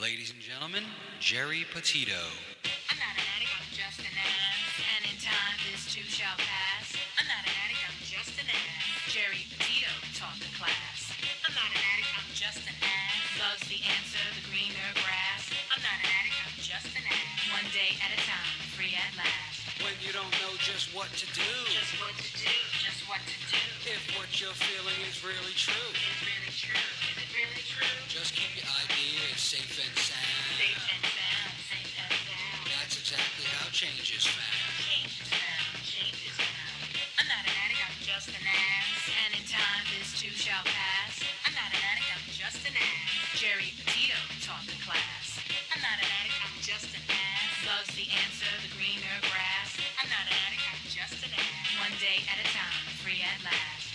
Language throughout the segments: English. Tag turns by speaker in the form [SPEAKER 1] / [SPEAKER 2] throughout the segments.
[SPEAKER 1] Ladies and gentlemen, Geri Petito.
[SPEAKER 2] I'm not an addict, I'm just an ass. And in time, this too shall pass. I'm not an addict, I'm just an ass. Geri Petito taught the class. I'm not an addict, I'm just an ass. Loves the answer, the greener grass. I'm not an addict, I'm just an ass. One day at a time, free at last.
[SPEAKER 1] When you don't know just what to do,
[SPEAKER 2] Just what to do, just what to do.
[SPEAKER 1] if what you're feeling is really true,
[SPEAKER 2] Is really true, is it really true?
[SPEAKER 1] just keep your ideas safe and sound.
[SPEAKER 2] Safe and sound, safe and sound.
[SPEAKER 1] That's exactly how change is found.
[SPEAKER 2] Change is found, change is found. I'm not an addict, I'm just an ass. And in time, this too shall pass. I'm not an addict, I'm just an ass. Geri Petito taught the class. I'm not an addict, I'm just an ass. Loves the answer, the greener grass. I'm not an addict, I'm just an ass. One day at a time, free at last.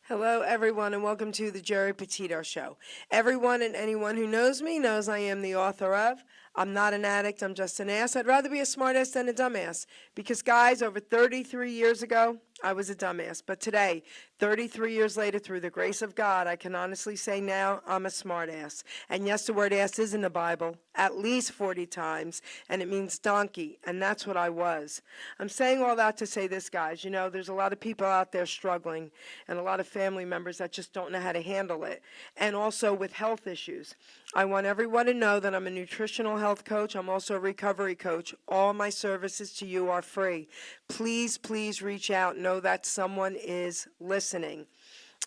[SPEAKER 3] Hello, everyone, and welcome to the Geri Petito Show. Everyone and anyone who knows me knows I am the author of I'm Not an Addict, I'm Just an Ass. I'd rather be a smartass than a dumbass because, guys, over 33 years ago, I was a dumbass. But today, 33 years later, through the grace of God, I can honestly say now I'm a smartass. And yes, the word ass is in the Bible at least 40 times, and it means donkey, and that's what I was. I'm saying all that to say this, guys. You know, there's a lot of people out there struggling and a lot of family members that just don't know how to handle it, and also with health issues. I want everyone to know that I'm a nutritional health coach. I'm also a recovery coach. All my services to you are free. Please, please reach out. Know that someone is listening.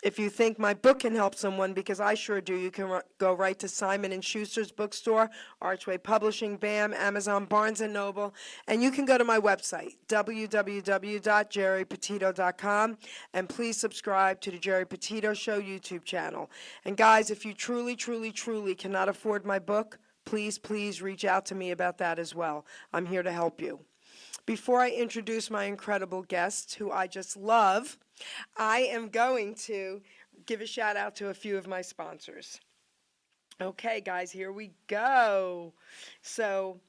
[SPEAKER 3] If you think my book can help someone, because I sure do, you can go right to Simon & Schuster's bookstore, Archway Publishing, BAM, Amazon, Barnes & Noble, and you can go to my website, www.geripetito.com, and please subscribe to the Geri Petito Show YouTube channel. And guys, if you truly, truly, truly cannot afford my book, please, please reach out to me about that as well. I'm here to help you. Before I introduce my incredible guest, who I just love, I am going to give a shout out to a few of my sponsors. Okay, guys, here we go. So,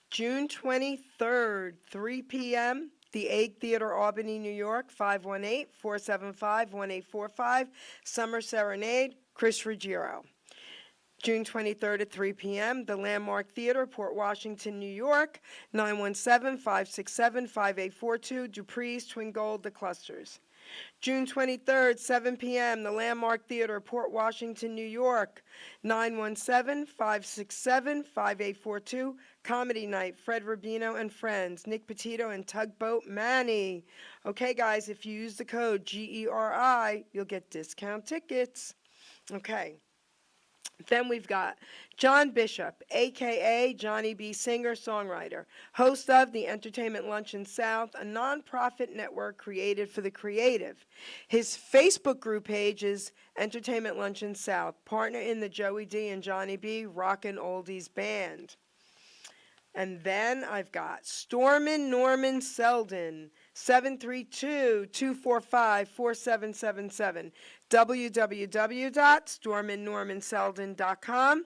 [SPEAKER 3] June 23rd, 3 p.m., the Egg Theater, Albany, New York, 518-475-1845, Summer Serenade, Chris Ruggiero. June 23rd at 3 p.m., the Landmark Theater, Port Washington, New York, 917-567-5842, Dupree's, Twin Gold, The Clusters. June 23rd, 7 p.m., the Landmark Theater, Port Washington, New York, 917-567-5842, Comedy Night, Fred Rubino and Friends, Nick Petito and Tugboat Manny. Okay, guys, if you use the code GERI, you'll get discount tickets. Okay. Then we've got John Bishop, a.k.a. Johnny B. Singer-songwriter, host of the Entertainment Luncheon South, a nonprofit network created for the creative. His Facebook group page is Entertainment Luncheon South, partner in the Joey D. and Johnny B. Rockin' Oldies Band. And then I've got Stormin' Norman Selden, 732-245-4777, www.storminnormanselden.com,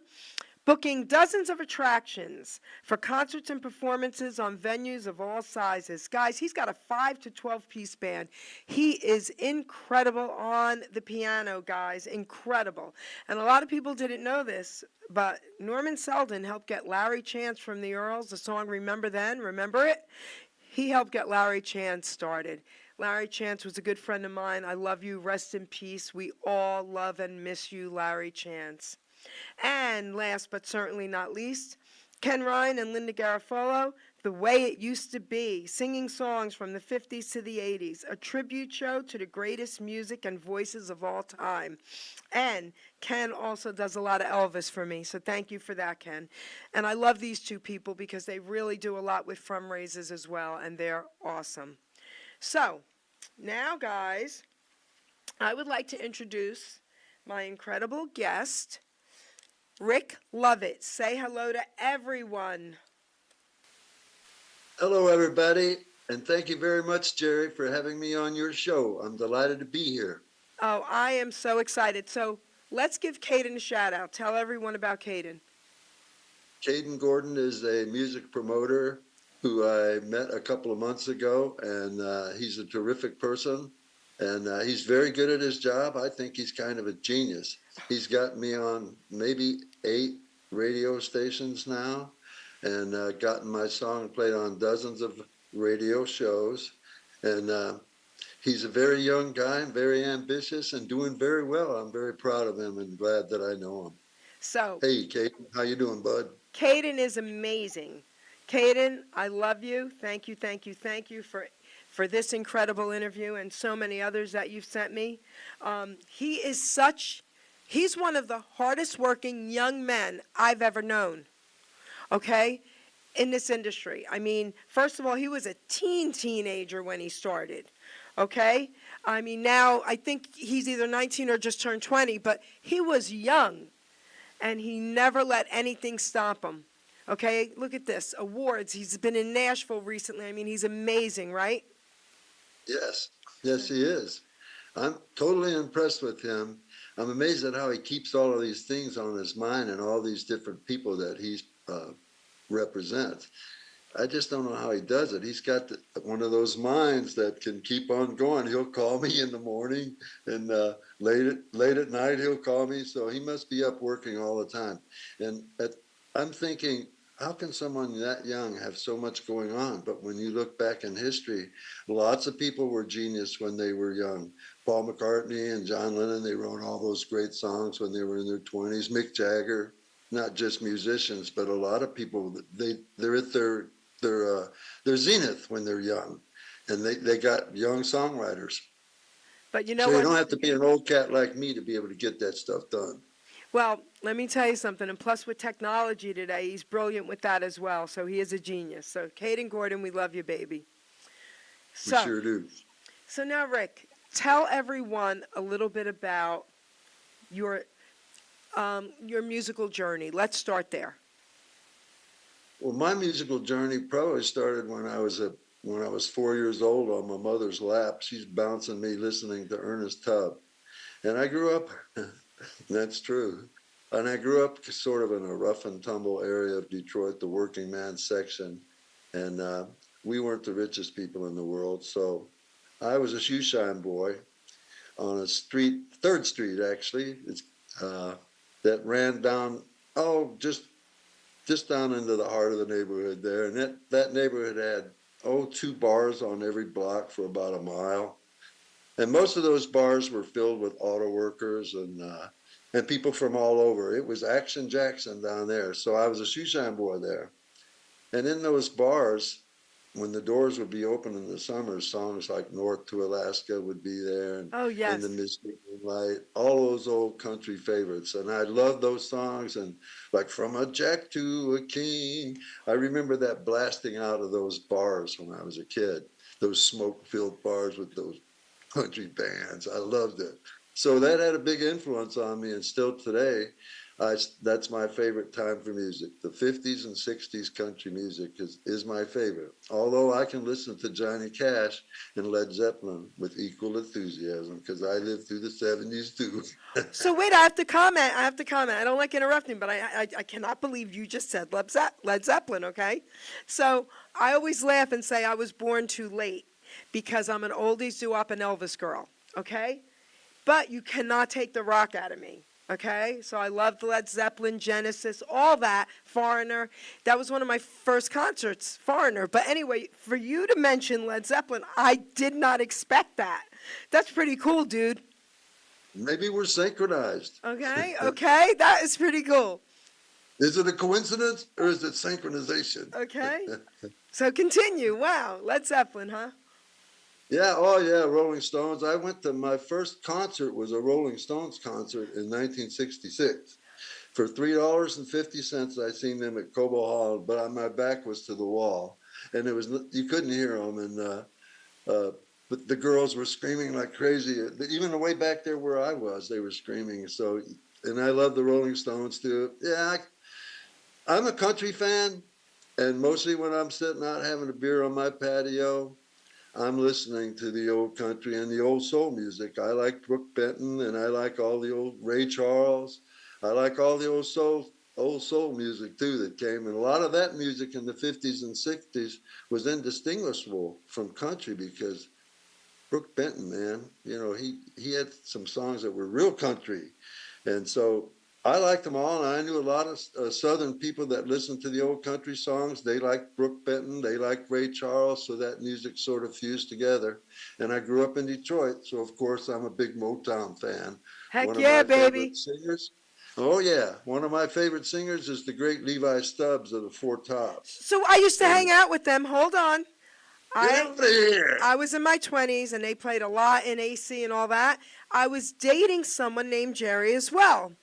[SPEAKER 3] booking dozens of attractions for concerts and performances on venues of all sizes. Guys, he's got a 5 to 12-piece band. He is incredible on the piano, guys, incredible. And a lot of people didn't know this, but Norman Selden helped get Larry Chance from the Earls, the song Remember Then, remember it? He helped get Larry Chance started. Larry Chance was a good friend of mine. I love you. Rest in peace. We all love and miss you, Larry Chance. And last but certainly not least, Ken Ryan and Linda Garofalo, The Way It Used to Be, singing songs from the 50s to the 80s, a tribute show to the greatest music and voices of all time. And Ken also does a lot of Elvis for me, so thank you for that, Ken. And I love these two people because they really do a lot with fundraisers as well, and they're awesome. So, now, guys, I would like to introduce my incredible guest, Rick Lovett. Say hello to everyone.
[SPEAKER 4] Hello, everybody, and thank you very much, Geri, for having me on your show. I'm delighted to be here.
[SPEAKER 3] Oh, I am so excited. So let's give Caden a shout out. Tell everyone about Caden.
[SPEAKER 4] Caden Gordon is a music promoter who I met a couple of months ago, and he's a terrific person, and he's very good at his job. I think he's kind of a genius. He's got me on maybe 8 radio stations now, and gotten my song played on dozens of radio shows. And he's a very young guy and very ambitious and doing very well. I'm very proud of him and glad that I know him.
[SPEAKER 3] So,
[SPEAKER 4] Hey, Kate, how you doing, bud?
[SPEAKER 3] Caden is amazing. Caden, I love you. Thank you, thank you, thank you for this incredible interview and so many others that you've sent me. He's one of the hardest working young men I've ever known, okay, in this industry. I mean, first of all, he was a teenager when he started, okay? I mean, now I think he's either 19 or just turned 20, but he was young, and he never let anything stop him. Okay, look at this, awards. He's been in Nashville recently. I mean, he's amazing, right?
[SPEAKER 4] Yes, yes, he is. I'm totally impressed with him. I'm amazed at how he keeps all of these things on his mind and all these different people that he represents. I just don't know how he does it. He's got one of those minds that can keep on going. He'll call me in the morning, and late at night he'll call me. So he must be up working all the time. And I'm thinking, how can someone that young have so much going on? But when you look back in history, lots of people were genius when they were young. Paul McCartney and John Lennon, they wrote all those great songs when they were in their 20s. Mick Jagger, not just musicians, but a lot of people, they're at their zenith when they're young, and they got young songwriters.
[SPEAKER 3] But you know
[SPEAKER 4] So
[SPEAKER 3] what?
[SPEAKER 4] you don't have to be an old cat like me to be able to get that stuff done.
[SPEAKER 3] Well, let me tell you something. And plus, with technology today, he's brilliant with that as well. So he is a genius. So, Caden Gordon, we love you, baby.
[SPEAKER 4] We sure do.
[SPEAKER 3] So now, Rick, tell everyone a little bit about your musical journey. Let's start there.
[SPEAKER 4] Well, my musical journey probably started when I was 4 years old on my mother's lap. She's bouncing me listening to Ernest Tubb. And I grew up, that's true. And I grew up sort of in a rough and tumble area of Detroit, the working man section. And we weren't the richest people in the world. So I was a shoe shine boy on a street, 3rd Street actually, that ran down, just down into the heart of the neighborhood there. And that neighborhood had, 2 bars on every block for about a mile. And most of those bars were filled with auto workers and people from all over. It was Action Jackson down there. So I was a shoe shine boy there. And in those bars, when the doors would be open in the summer, songs like North to Alaska would be there. And
[SPEAKER 3] Oh, yes.
[SPEAKER 4] In the Mystic Moonlight, all those old country favorites. And I loved those songs. And like From a Jack to a King, I remember that blasting out of those bars when I was a kid, those smoke-filled bars with those country bands. I loved it. So that had a big influence on me. And still today, that's my favorite time for music. The 50s and 60s country music is my favorite. Although I can listen to Johnny Cash and Led Zeppelin with equal enthusiasm because I lived through the 70s too.
[SPEAKER 3] So wait, I have to comment. I don't like interrupting, but I cannot believe you just said Led Zeppelin, okay? So I always laugh and say I was born too late because I'm an oldies, doo-wop, and Elvis girl, okay? But you cannot take the rock out of me. Okay, so I loved Led Zeppelin, Genesis, all that, Foreigner. That was one of my first concerts, Foreigner. But anyway, for you to mention Led Zeppelin, I did not expect that. That's pretty cool, dude.
[SPEAKER 4] Maybe we're synchronized.
[SPEAKER 3] Okay, that is pretty cool.
[SPEAKER 4] Is it a coincidence or is it synchronization?
[SPEAKER 3] Okay, so continue. Wow, Led Zeppelin, huh?
[SPEAKER 4] Yeah, Rolling Stones. I went to my first concert was a Rolling Stones concert in 1966. For $3.50, I seen them at Cobo Hall, but my back was to the wall, and you couldn't hear them, and but the girls were screaming like crazy. Even the way back there where I was, they were screaming. So, and I love the Rolling Stones too. Yeah, I'm a country fan, and mostly when I'm sitting out having a beer on my patio, I'm listening to the old country and the old soul music. I like Brooke Benton, and I like all the old Ray Charles. I like all the old soul music too that came. And a lot of that music in the 50s and 60s was indistinguishable from country because Brooke Benton, man, he had some songs that were real country. And so I liked them all, and I knew a lot of Southern people that listened to the old country songs. They liked Brooke Benton, they liked Ray Charles, so that music sort of fused together. And I grew up in Detroit, so of course I'm a big Motown fan.
[SPEAKER 3] Heck
[SPEAKER 4] One of
[SPEAKER 3] yeah,
[SPEAKER 4] my favorite
[SPEAKER 3] baby.
[SPEAKER 4] singers, oh yeah, one of my favorite singers is the great Levi Stubbs of the Four Tops.
[SPEAKER 3] So I used to
[SPEAKER 4] And
[SPEAKER 3] hang out with them. Hold on.
[SPEAKER 4] get
[SPEAKER 3] I
[SPEAKER 4] out of here!
[SPEAKER 3] I was in my 20s and they played a lot in AC and all that. I was dating someone named Jerry as well.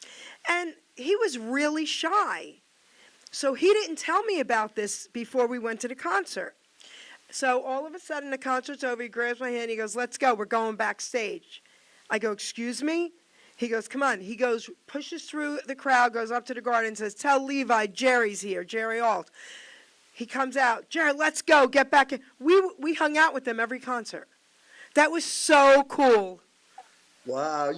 [SPEAKER 3] And he was really shy. So he didn't tell me about this before we went to the concert. So all of a sudden the concert's over. He grabs my hand. He goes, "Let's go. We're going backstage." I go, "Excuse me?" He goes, "Come on." He goes, pushes through the crowd, goes up to the guard and says, "Tell Levi Jerry's here, Jerry Alt." He comes out, "Jerry, let's go. Get back in." We hung out with them every concert. That was so cool.
[SPEAKER 4] Wow,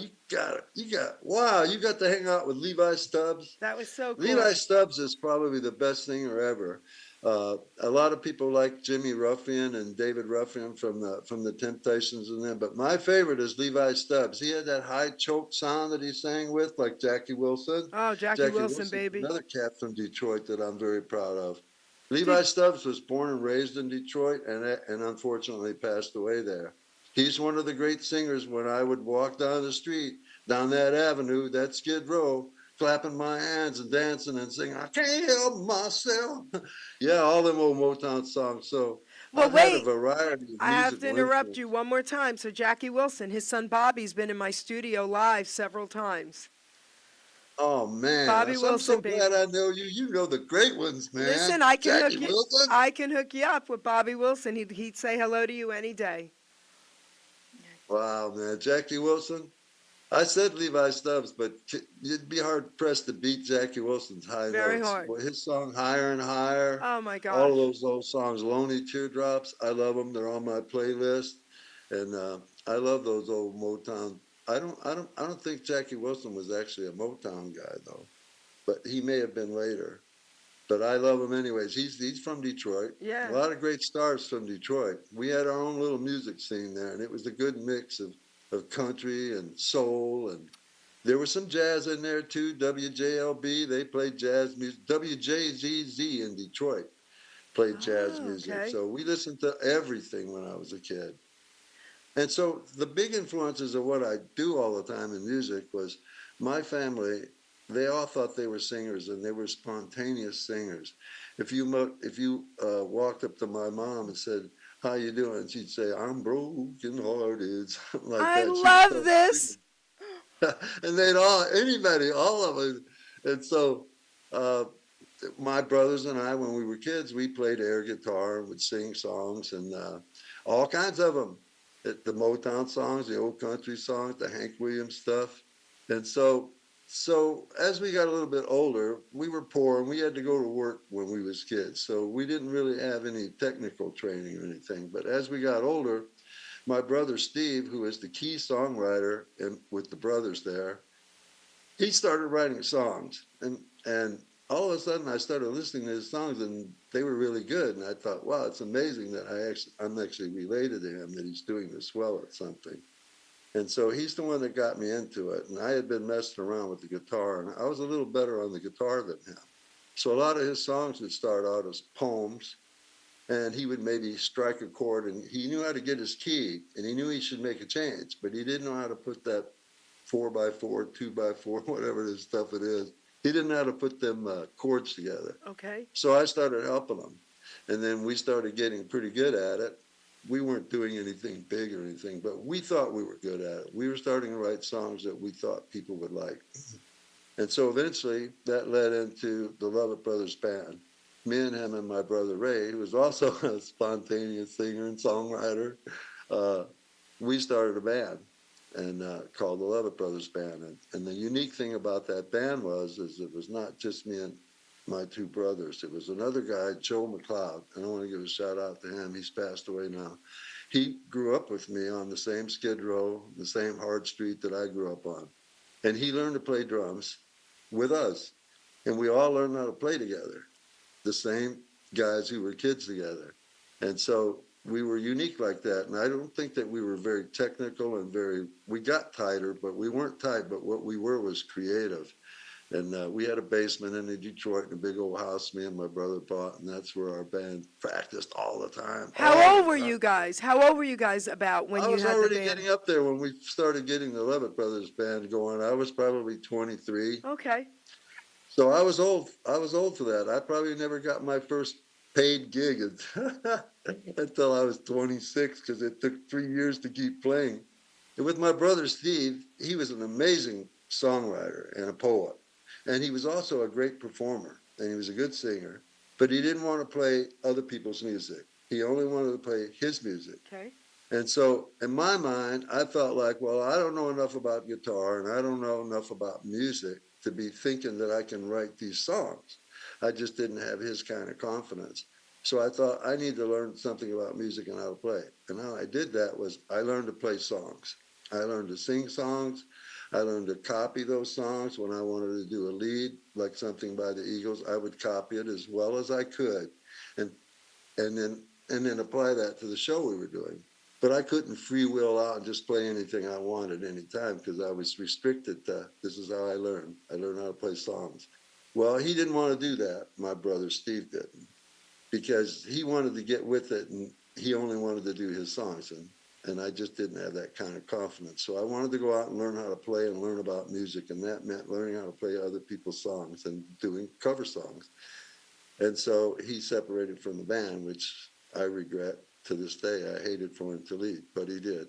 [SPEAKER 4] wow, you got to hang out with Levi Stubbs.
[SPEAKER 3] That was so cool.
[SPEAKER 4] Levi Stubbs is probably the best singer ever. A lot of people like Jimmy Ruffian and David Ruffian from the Temptations and them, but my favorite is Levi Stubbs. He had that high choke sound that he sang with, like Jackie Wilson.
[SPEAKER 3] Oh, Jackie Wilson, baby.
[SPEAKER 4] Another cat from Detroit that I'm very proud of. Levi Stubbs was born and raised in Detroit and unfortunately passed away there. He's one of the great singers. When I would walk down the street, down that avenue, that Skid Row, clapping my hands and dancing and singing, "I can't help myself." Yeah, all them old Motown songs. So
[SPEAKER 3] Well,
[SPEAKER 4] I've had a
[SPEAKER 3] wait.
[SPEAKER 4] variety of
[SPEAKER 3] I have to
[SPEAKER 4] musical
[SPEAKER 3] interrupt
[SPEAKER 4] influence.
[SPEAKER 3] you one more time. So Jackie Wilson, his son Bobby's been in my studio live several times.
[SPEAKER 4] Oh man,
[SPEAKER 3] Bobby
[SPEAKER 4] I'm
[SPEAKER 3] Wilson,
[SPEAKER 4] so glad
[SPEAKER 3] baby.
[SPEAKER 4] I know you. You know the great ones, man.
[SPEAKER 3] Listen, I can
[SPEAKER 4] Jackie
[SPEAKER 3] hook you.
[SPEAKER 4] Wilson.
[SPEAKER 3] I can hook you up with Bobby Wilson. He'd say hello to you any day.
[SPEAKER 4] Wow, man, Jackie Wilson. I said Levi Stubbs, but you'd be hard pressed to beat Jackie Wilson's high
[SPEAKER 3] Very
[SPEAKER 4] notes.
[SPEAKER 3] hard.
[SPEAKER 4] Well, his song "Higher and Higher,"
[SPEAKER 3] Oh my
[SPEAKER 4] all of
[SPEAKER 3] gosh.
[SPEAKER 4] those old songs, "Lonely Teardrops," I love them. They're on my playlist, and I love those old Motown. I don't think Jackie Wilson was actually a Motown guy though, but he may have been later. But I love him anyways. He's from Detroit. A
[SPEAKER 3] Yeah.
[SPEAKER 4] lot of great stars from Detroit. We had our own little music scene there, and it was a good mix of country and soul, and there was some jazz in there too. WJLB, they played jazz music. WJZZ in Detroit played jazz
[SPEAKER 3] Oh,
[SPEAKER 4] music.
[SPEAKER 3] okay.
[SPEAKER 4] So we listened to everything when I was a kid. And so the big influences of what I do all the time in music was my family. They all thought they were singers, and they were spontaneous singers. If you walked up to my mom and said, "How you doing?" she'd say, "I'm broken hearted," something like
[SPEAKER 3] I
[SPEAKER 4] that. She'd
[SPEAKER 3] love
[SPEAKER 4] start singing.
[SPEAKER 3] this.
[SPEAKER 4] And anybody, all of us. And so uh, my brothers and I, when we were kids, we played air guitar and would sing songs and all kinds of them. The Motown songs, the old country songs, the Hank Williams stuff. And so as we got a little bit older, we were poor and we had to go to work when we was kids. So we didn't really have any technical training or anything. But as we got older, my brother Steve, who is the key songwriter with the brothers there, he started writing songs, and all of a sudden I started listening to his songs, and they were really good. And I thought, wow, it's amazing that I'm actually related to him, that he's doing this well at something. And so he's the one that got me into it. And I had been messing around with the guitar, and I was a little better on the guitar than him. So a lot of his songs would start out as poems, and he would maybe strike a chord, and he knew how to get his key, and he knew he should make a change, but he didn't know how to put that 4x4, 2x4, whatever this stuff it is. He didn't know how to put them chords together.
[SPEAKER 3] Okay.
[SPEAKER 4] So I started helping him, and then we started getting pretty good at it. We weren't doing anything big or anything, but we thought we were good at it. We were starting to write songs that we thought people would like. And so eventually that led into the Lovett Brothers Band. Me and him and my brother Ray, who was also a spontaneous singer and songwriter, we started a band and called the Lovett Brothers Band. And the unique thing about that band is it was not just me and my two brothers. It was another guy, Joe McLeod, and I want to give a shout out to him. He's passed away now. He grew up with me on the same Skid Row, the same hard street that I grew up on. And he learned to play drums with us. And we all learned how to play together, the same guys who were kids together. And so we were unique like that. And I don't think that we were very technical and we got tighter, but we weren't tight. But what we were was creative. And we had a basement in Detroit in a big old house me and my brother bought, and that's where our band practiced all the time.
[SPEAKER 3] How
[SPEAKER 4] all
[SPEAKER 3] old
[SPEAKER 4] the
[SPEAKER 3] were
[SPEAKER 4] time.
[SPEAKER 3] you guys? How old were you guys about when
[SPEAKER 4] I
[SPEAKER 3] you
[SPEAKER 4] was
[SPEAKER 3] had the
[SPEAKER 4] already
[SPEAKER 3] band?
[SPEAKER 4] getting up there when we started getting the Lovett Brothers band going. I was probably 23.
[SPEAKER 3] Okay.
[SPEAKER 4] So I was old. I was old for that. I probably never got my first paid gig until I was 26 because it took 3 years to keep playing. And with my brother Steve, he was an amazing songwriter and a poet. And he was also a great performer and he was a good singer, but he didn't want to play other people's music. He only wanted to play his music.
[SPEAKER 3] Okay.
[SPEAKER 4] And so in my mind, I felt like, well, I don't know enough about guitar and I don't know enough about music to be thinking that I can write these songs. I just didn't have his kind of confidence. So I thought I need to learn something about music and how to play. And how I did that was I learned to play songs. I learned to sing songs. I learned to copy those songs when I wanted to do a lead, like something by the Eagles. I would copy it as well as I could, and and then apply that to the show we were doing. But I couldn't free will out and just play anything I wanted anytime because I was restricted to this is how I learned. I learned how to play songs. Well, he didn't want to do that. My brother Steve didn't because he wanted to get with it and he only wanted to do his songs. And I just didn't have that kind of confidence. So I wanted to go out and learn how to play and learn about music. And that meant learning how to play other people's songs and doing cover songs. And so he separated from the band, which I regret to this day. I hated for him to leave, but he did.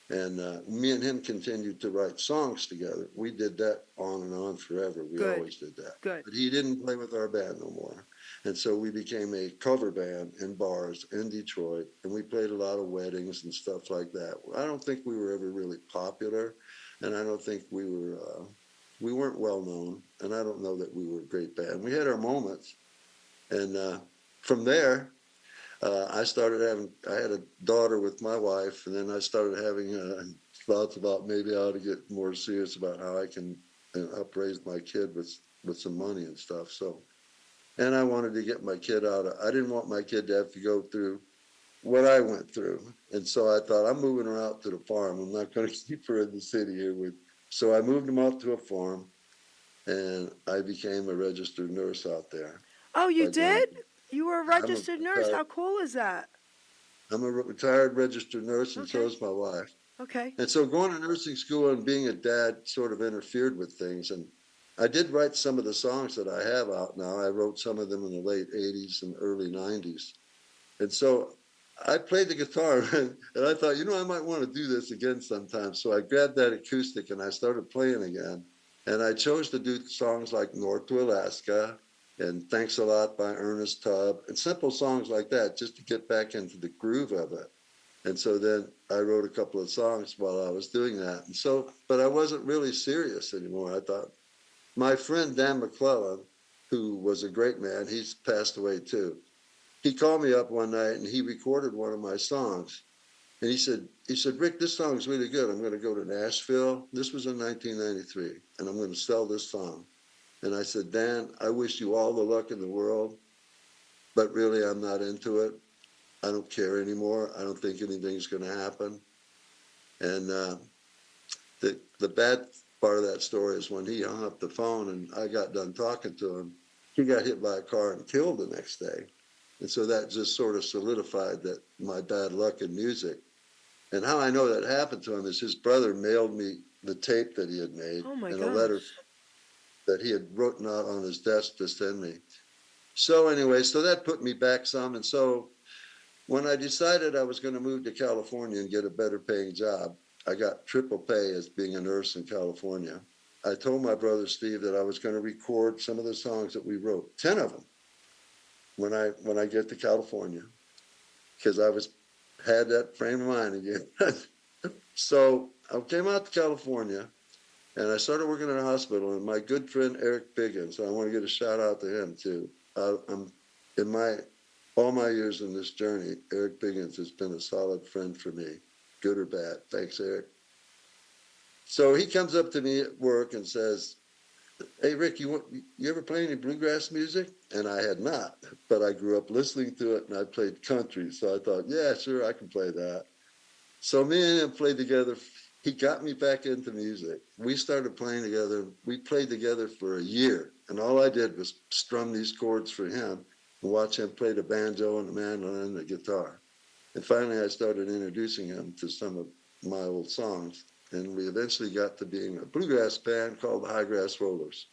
[SPEAKER 4] And me and him continued to write songs together. We did that on and on forever. We
[SPEAKER 3] Good.
[SPEAKER 4] always did that.
[SPEAKER 3] Good.
[SPEAKER 4] But he didn't play with our band no more. And so we became a cover band in bars in Detroit, and we played a lot of weddings and stuff like that. I don't think we were ever really popular, and I don't think we weren't well known, and I don't know that we were a great band. We had our moments, and from there, I had a daughter with my wife, and then I started having thoughts about maybe I ought to get more serious about how I can upraise my kid with some money and stuff. So, and I wanted to get my kid I didn't want my kid to have to go through what I went through. And so I thought, I'm moving her out to the farm. I'm not going to keep her in the city here so I moved him out to a farm, and I became a registered nurse out there.
[SPEAKER 3] Oh, you
[SPEAKER 4] By going-
[SPEAKER 3] did? You were a registered nurse.
[SPEAKER 4] retired-
[SPEAKER 3] How cool is that?
[SPEAKER 4] I'm a retired registered nurse, and so
[SPEAKER 3] Okay.
[SPEAKER 4] is my wife.
[SPEAKER 3] Okay.
[SPEAKER 4] And so going to nursing school and being a dad sort of interfered with things. And I did write some of the songs that I have out now. I wrote some of them in the late 80s and early 90s. And so I played the guitar and I thought, I might want to do this again sometime. So I grabbed that acoustic and I started playing again. And I chose to do songs like North to Alaska and Thanks a Lot by Ernest Tubb and simple songs like that just to get back into the groove of it. And so then I wrote a couple of songs while I was doing that. And so, but I wasn't really serious anymore. I thought my friend Dan McClellan, who was a great man, he's passed away too. He called me up one night and he recorded one of my songs. And he said, Rick, this song's really good. I'm going to go to Nashville. This was in 1993. And I'm going to sell this song. And I said, Dan, I wish you all the luck in the world, but really I'm not into it. I don't care anymore. I don't think anything's going to happen. And the bad part of that story is when he hung up the phone and I got done talking to him, he got hit by a car and killed the next day. And so that just sort of solidified that my bad luck in music. And how I know that happened to him is his brother mailed me the tape that he had made
[SPEAKER 3] Oh, my
[SPEAKER 4] and
[SPEAKER 3] gosh.
[SPEAKER 4] a letter that he had written out on his desk to send me. So anyway, so that put me back some. And so when I decided I was going to move to California and get a better paying job, I got triple pay as being a nurse in California. I told my brother Steve that I was going to record some of the songs that we wrote, 10 of them, when I get to California, because had that frame of mind again. So I came out to California, and I started working in a hospital. And my good friend Eric Biggins, I want to get a shout out to him too. All my years in this journey, Eric Biggins has been a solid friend for me, good or bad. Thanks, Eric. So he comes up to me at work and says, hey, Rick, you ever play any bluegrass music? And I had not, but I grew up listening to it and I played country. So I thought, yeah, sure, I can play that. So me and him played together he got me back into music. We started playing together. We played together for a year, and all I did was strum these chords for him and watch him play the banjo and the mandolin and the guitar. And finally, I started introducing him to some of my old songs, and we eventually got to being a bluegrass band called the Highgrass Rollers.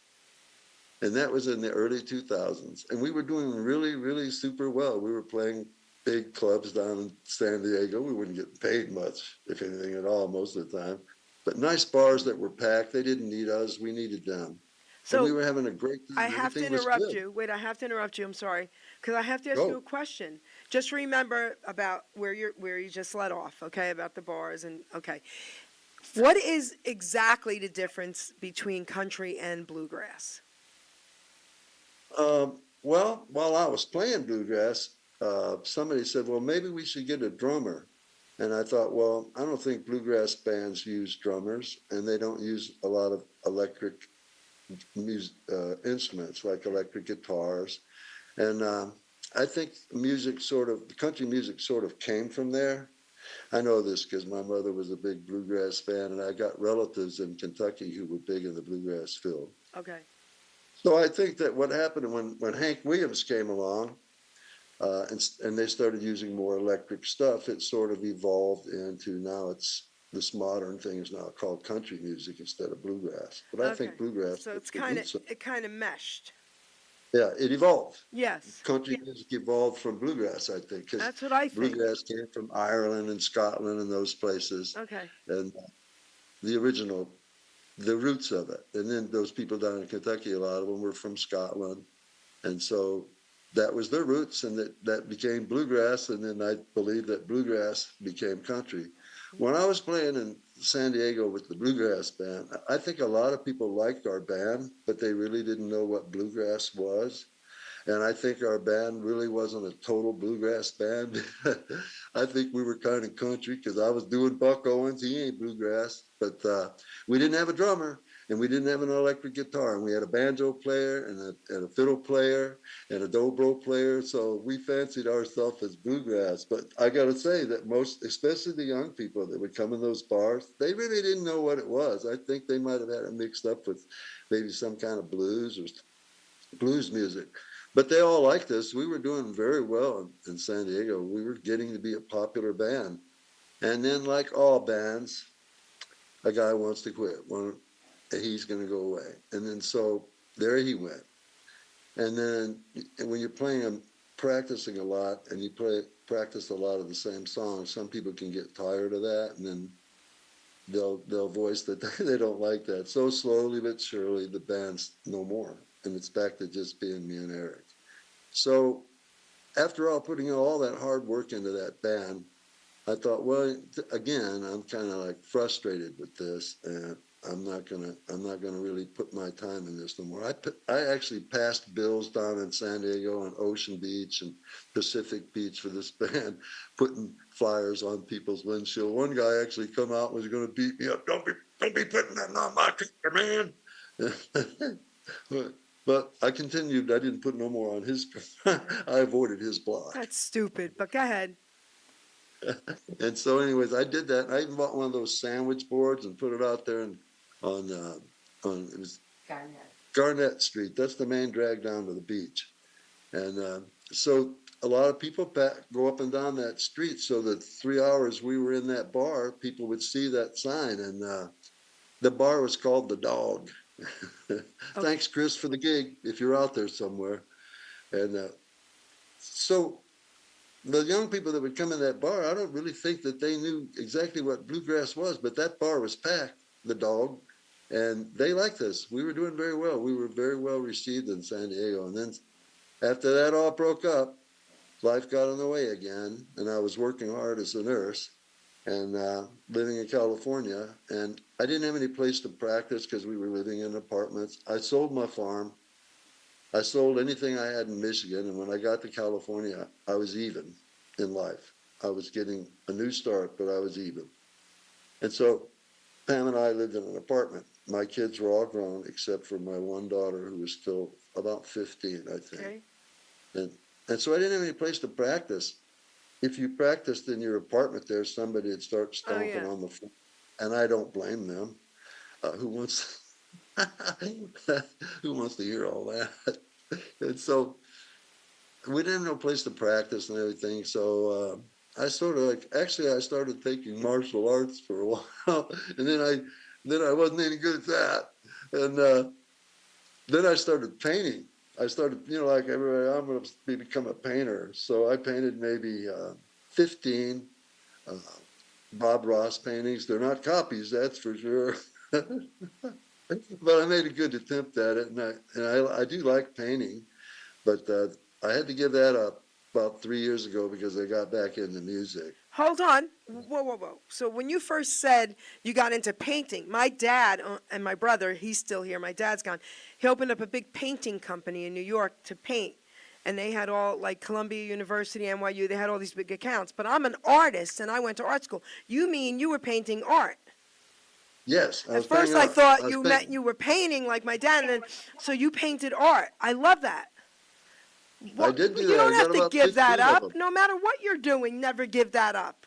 [SPEAKER 4] And that was in the early 2000s. And we were doing really, really super well. We were playing big clubs down in San Diego. We wouldn't get paid much, if anything at all, most of the time. But nice bars that were packed. They didn't need us. We needed them. And we
[SPEAKER 3] So
[SPEAKER 4] were having a great
[SPEAKER 3] I
[SPEAKER 4] time.
[SPEAKER 3] have to
[SPEAKER 4] Everything was
[SPEAKER 3] interrupt
[SPEAKER 4] good.
[SPEAKER 3] you. Wait, I have to interrupt you. I'm sorry, because I have to ask you a
[SPEAKER 4] Go.
[SPEAKER 3] question. Just remember about where you just let off. Okay, about the bars and okay. What is exactly the difference between country and bluegrass?
[SPEAKER 4] Well, while I was playing bluegrass, somebody said, well, maybe we should get a drummer. And I thought, well, I don't think bluegrass bands use drummers, and they don't use a lot of electric instruments like electric guitars. And I think country music sort of came from there. I know this because my mother was a big bluegrass fan, and I got relatives in Kentucky who were big in the bluegrass field.
[SPEAKER 3] Okay.
[SPEAKER 4] So I think that what happened when Hank Williams came along, and they started using more electric stuff, it sort of evolved into now it's this modern thing is now called country music instead of bluegrass. But I
[SPEAKER 3] Okay.
[SPEAKER 4] think bluegrass
[SPEAKER 3] So
[SPEAKER 4] is
[SPEAKER 3] it's
[SPEAKER 4] the
[SPEAKER 3] kind of
[SPEAKER 4] roots of,
[SPEAKER 3] it kind of meshed.
[SPEAKER 4] yeah, it evolved.
[SPEAKER 3] Yes.
[SPEAKER 4] Country
[SPEAKER 3] Yeah.
[SPEAKER 4] music evolved from bluegrass, I think, because
[SPEAKER 3] That's what I think.
[SPEAKER 4] bluegrass came from Ireland and Scotland and those places,
[SPEAKER 3] Okay.
[SPEAKER 4] and the original, the roots of it. And then those people down in Kentucky, a lot of them were from Scotland, and so that was their roots, and that became bluegrass, and then I believe that bluegrass became country. When I was playing in San Diego with the bluegrass band, I think a lot of people liked our band, but they really didn't know what bluegrass was. And I think our band really wasn't a total bluegrass band. I think we were kind of country because I was doing Buck Owens. He ain't bluegrass, but we didn't have a drummer and we didn't have an electric guitar. And we had a banjo player and a fiddle player and a dobro player. So we fancied ourselves as bluegrass. But I got to say that most, especially the young people that would come in those bars, they really didn't know what it was. I think they might have had it mixed up with maybe some kind of blues or blues music. But they all liked us. We were doing very well in San Diego. We were getting to be a popular band. And then, like all bands, a guy wants to quit. He's going to go away. And then so there he went. And then when you're playing and practicing a lot and you practice a lot of the same songs, some people can get tired of that, and then they'll voice that they don't like that. So slowly but surely the band's no more. And it's back to just being me and Eric. So after all, putting all that hard work into that band, I thought, well, again, I'm kind of like frustrated with this, and I'm not gonna really put my time in this no more. I actually passed bills down in San Diego and Ocean Beach and Pacific Beach for this band, putting flyers on people's windshield. One guy actually come out and was going to beat me up. Don't be putting that on my picture, man. But I continued. I didn't put no more on his. I avoided his block.
[SPEAKER 3] That's stupid. But go ahead.
[SPEAKER 4] And so, anyways, I did that. I even bought one of those sandwich boards and put it out there on it was Garnett Street. That's the main drag down to the beach. And so a lot of people go up and down that street. So the 3 hours we were in that bar, people would see that sign, and the bar was called The Dog. Thanks, Chris, for the gig, if you're out there somewhere. And so the young people that would come in that bar, I don't really think that they knew exactly what bluegrass was, but that bar was packed, The Dog, and they liked us. We were doing very well. We were very well received in San Diego. And then after that all broke up, life got in the way again, and I was working hard as a nurse and living in California. And I didn't have any place to practice because we were living in apartments. I sold my farm. I sold anything I had in Michigan. And when I got to California, I was even in life. I was getting a new start, but I was even. And so Pam and I lived in an apartment. My kids were all grown except for my one daughter, who was still about 15, I think.
[SPEAKER 3] Okay.
[SPEAKER 4] And so I didn't have any place to practice. If you practiced in your apartment there, somebody would start stomping on the floor. and I don't blame them. Who wants who wants to hear all that? And so we didn't have no place to practice and everything. So I sort of like actually I started taking martial arts for a while, and then I wasn't any good at that, and then I started painting. I started, like everybody, I'm going to become a painter. So I painted maybe 15 uh, Bob Ross paintings. They're not copies, that's for sure. But I made a good attempt at it, and I do like painting, but I had to give that up about 3 years ago because I got back into music.
[SPEAKER 3] Hold on. Whoa, whoa, whoa. So when you first said you got into painting, my dad and my brother, he's still here, my dad's gone, he opened up a big painting company in New York to paint. And they had all, like Columbia University, NYU, they had all these big accounts. But I'm an artist, and I went to art school. You mean you were painting art?
[SPEAKER 4] Yes, I
[SPEAKER 3] At
[SPEAKER 4] was
[SPEAKER 3] first
[SPEAKER 4] painting
[SPEAKER 3] I
[SPEAKER 4] art.
[SPEAKER 3] thought
[SPEAKER 4] I was
[SPEAKER 3] you
[SPEAKER 4] painting.
[SPEAKER 3] meant you were painting like my dad, and then, so you painted art. I love that.
[SPEAKER 4] I did do
[SPEAKER 3] You
[SPEAKER 4] that.
[SPEAKER 3] don't
[SPEAKER 4] I
[SPEAKER 3] have
[SPEAKER 4] got
[SPEAKER 3] to
[SPEAKER 4] about
[SPEAKER 3] give that
[SPEAKER 4] 15 of
[SPEAKER 3] up.
[SPEAKER 4] them.
[SPEAKER 3] No matter what you're doing, never give that up.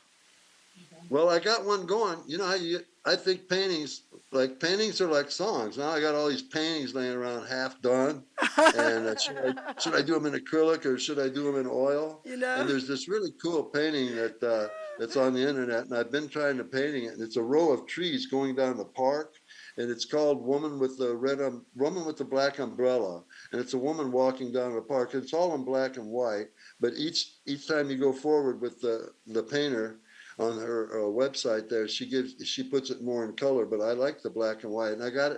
[SPEAKER 4] Well, I got one going. You know how I think paintings are like songs. Now I got all these paintings laying around half done. And should I do them in acrylic or should I do them in oil?
[SPEAKER 3] You
[SPEAKER 4] And
[SPEAKER 3] know?
[SPEAKER 4] there's this really cool painting that's on the internet, and I've been trying to painting it. And it's a row of trees going down the park, and it's called Woman with the Black Umbrella. And it's a woman walking down the park. It's all in black and white, but each time you go forward with the painter on her website there, she puts it more in color. But I like the black and white, and I got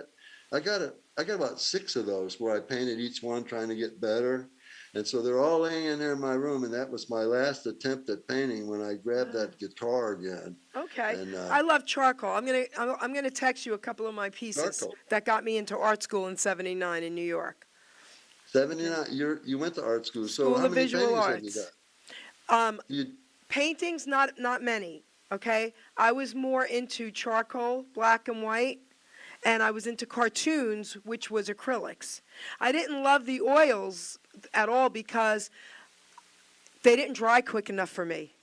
[SPEAKER 4] about 6 of those where I painted each one trying to get better. And so they're all laying in there in my room, and that was my last attempt at painting when I grabbed that guitar again.
[SPEAKER 3] Okay.
[SPEAKER 4] And
[SPEAKER 3] I love charcoal. I'm gonna text you a couple of my pieces
[SPEAKER 4] charcoal.
[SPEAKER 3] that got me into art school in '79 in New York.
[SPEAKER 4] 79, you went to art school. So
[SPEAKER 3] School
[SPEAKER 4] how
[SPEAKER 3] of
[SPEAKER 4] many
[SPEAKER 3] Visual
[SPEAKER 4] paintings have you
[SPEAKER 3] Arts.
[SPEAKER 4] got?
[SPEAKER 3] Um,
[SPEAKER 4] You,
[SPEAKER 3] Paintings, not many. Okay. I was more into charcoal, black and white, and I was into cartoons, which was acrylics. I didn't love the oils at all because they didn't dry quick enough for me.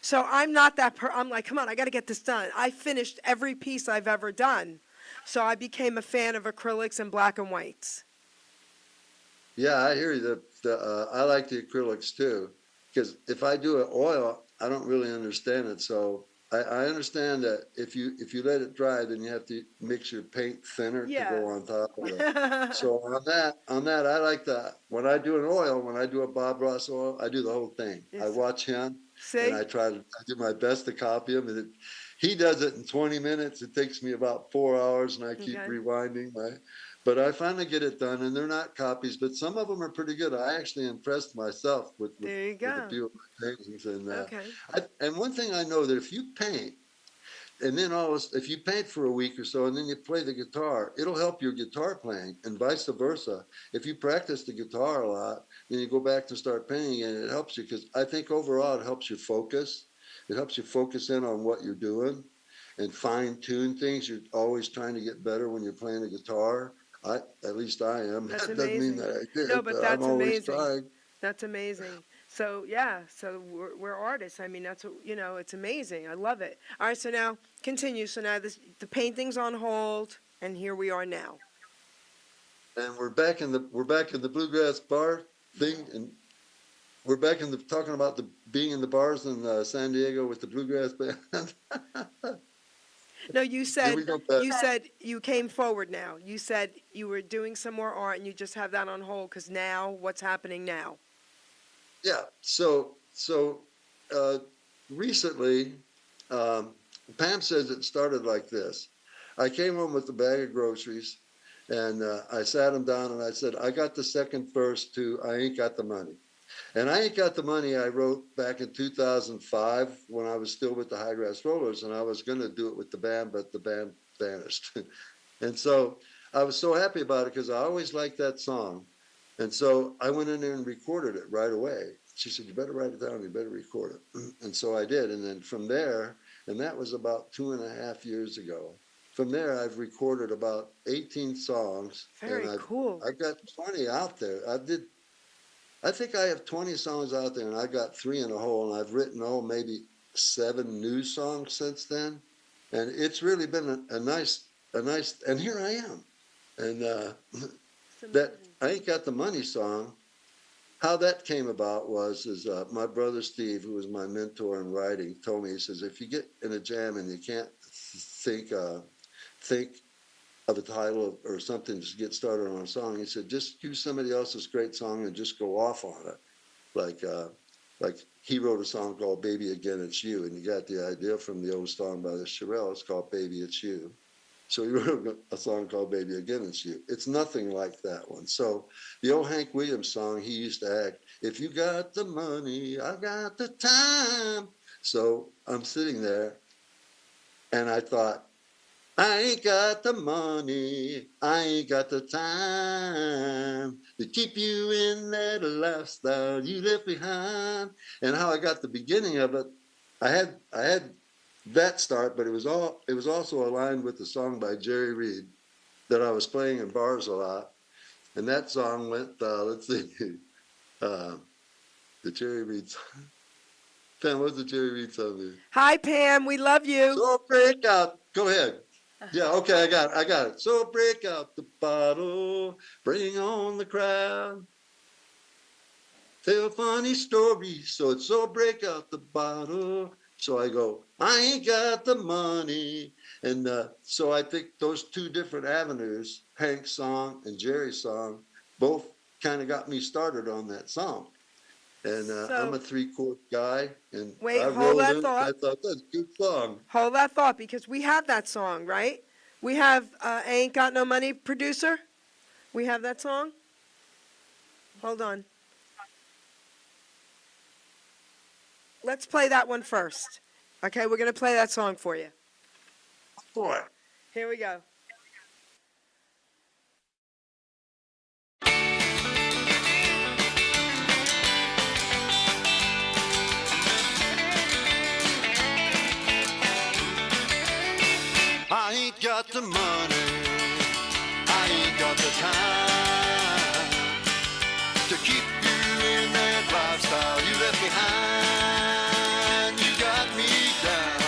[SPEAKER 3] So I'm not that I'm like, come on, I got to get this done. I finished every piece I've ever done. So I became a fan of acrylics and black and whites.
[SPEAKER 4] yeah, I hear you. I like the acrylics too, because if I do an oil, I don't really understand it. So I understand that if you let it dry, then you have to mix your paint thinner to
[SPEAKER 3] Yeah.
[SPEAKER 4] go on top of it. So on that, I like that. When I do an oil, when I do a Bob Ross oil, I do the whole thing. I
[SPEAKER 3] Yes.
[SPEAKER 4] watch him, and
[SPEAKER 3] See?
[SPEAKER 4] I do my best to copy him. And he does it in 20 minutes. It takes me about 4 hours, and I keep
[SPEAKER 3] Okay.
[SPEAKER 4] rewinding. But I finally get it done, and they're not copies, but some of them are pretty good. I actually impressed myself
[SPEAKER 3] There you
[SPEAKER 4] with a
[SPEAKER 3] go.
[SPEAKER 4] few of my paintings, and
[SPEAKER 3] Okay.
[SPEAKER 4] and one thing I know that if you paint, and then if you paint for a week or so, and then you play the guitar, it'll help your guitar playing, and vice versa. If you practice the guitar a lot, then you go back to start painting, and it helps you because I think overall it helps you focus. It helps you focus in on what you're doing and fine tune things. You're always trying to get better when you're playing the guitar. At least I am.
[SPEAKER 3] That's
[SPEAKER 4] That doesn't mean
[SPEAKER 3] amazing.
[SPEAKER 4] that I
[SPEAKER 3] No,
[SPEAKER 4] did,
[SPEAKER 3] but
[SPEAKER 4] but I'm
[SPEAKER 3] that's
[SPEAKER 4] always
[SPEAKER 3] amazing.
[SPEAKER 4] trying.
[SPEAKER 3] That's amazing. So yeah, so we're artists. I mean, that's what, it's amazing. I love it. All right, so now continue. So now the painting's on hold, and here we are now.
[SPEAKER 4] And we're back in the bluegrass bar thing, and we're back in the talking about the being in the bars in San Diego with the bluegrass band.
[SPEAKER 3] No,
[SPEAKER 4] Here we go back.
[SPEAKER 3] you said you came forward now. You said you were doing some more art, and you just have that on hold because now what's happening now?
[SPEAKER 4] Yeah. So uh, recently, um, Pam says it started like this. I came home with a bag of groceries, and I sat them down and I said, I got the second verse to I Ain't Got the Money. And I Ain't Got the Money I wrote back in 2005 when I was still with the High Grass Rollers, and I was going to do it with the band, but the band vanished. And so I was so happy about it because I always liked that song. And so I went in there and recorded it right away. She said, you better write it down, you better record it. And so I did. And then from there, and that was about 2.5 years ago. From there, I've recorded about 18 songs,
[SPEAKER 3] Very
[SPEAKER 4] and
[SPEAKER 3] cool.
[SPEAKER 4] I got 20 out there. I think I have 20 songs out there, and I got 3 in a hole, and I've written maybe 7 new songs since then. and it's really been a nice, and here I am. And that I Ain't Got the Money song, how that came about is my brother Steve, who was my mentor in writing, told me, he says, if you get in a jam and you can't think of a title or something to get started on a song, he said, just use somebody else's great song and just go off on it. Like he wrote a song called Baby Again It's You, and he got the idea from the old song by the Shirelles called Baby It's You. So he wrote a song called Baby Again It's You. It's nothing like that one. So the old Hank Williams song, he used to act, if you got the money, I got the time. So I'm sitting there and I thought, I ain't got the money, I ain't got the time to keep you in that lifestyle you left behind. And how I got the beginning of it, I had that start, but it was also aligned with the song by Jerry Reed that I was playing in bars a lot. And that song went, let's see, the Jerry Reed song. Pam, what's the Jerry Reed song?
[SPEAKER 3] Hi, Pam. We love you.
[SPEAKER 4] So break out. Go ahead. Yeah, okay, I got it. So break out the bottle, bring on the crowd. Tell funny stories, so break out the bottle. So I go, I ain't got the money. And so I think those two different avenues, Hank's song and Jerry's song, both kind of got me started on that song. And I'm a 3/4 guy, and
[SPEAKER 3] wait,
[SPEAKER 4] I
[SPEAKER 3] hold
[SPEAKER 4] wrote
[SPEAKER 3] that
[SPEAKER 4] it.
[SPEAKER 3] thought.
[SPEAKER 4] I thought that's a good song.
[SPEAKER 3] Hold that thought, because we have that song, right? We have I Ain't Got No Money, producer. We have that song. Hold on. Let's play that one first. Okay, we're going to play that song for you.
[SPEAKER 4] Boy.
[SPEAKER 3] Here we go.
[SPEAKER 4] I ain't got the money, I ain't got the time to keep you in that lifestyle you left behind. You got me down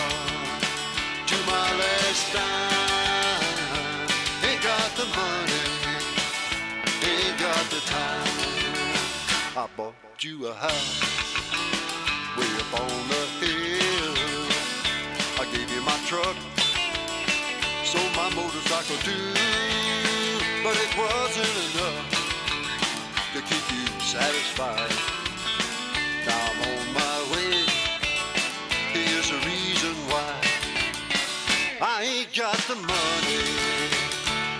[SPEAKER 4] to my last dime. Ain't got the money, ain't got the time. I bought you a house way up on the hill. I gave you my truck, so my motorcycle too, but it wasn't enough to keep you satisfied. Now I'm on my way, here's the reason why. I ain't got the money,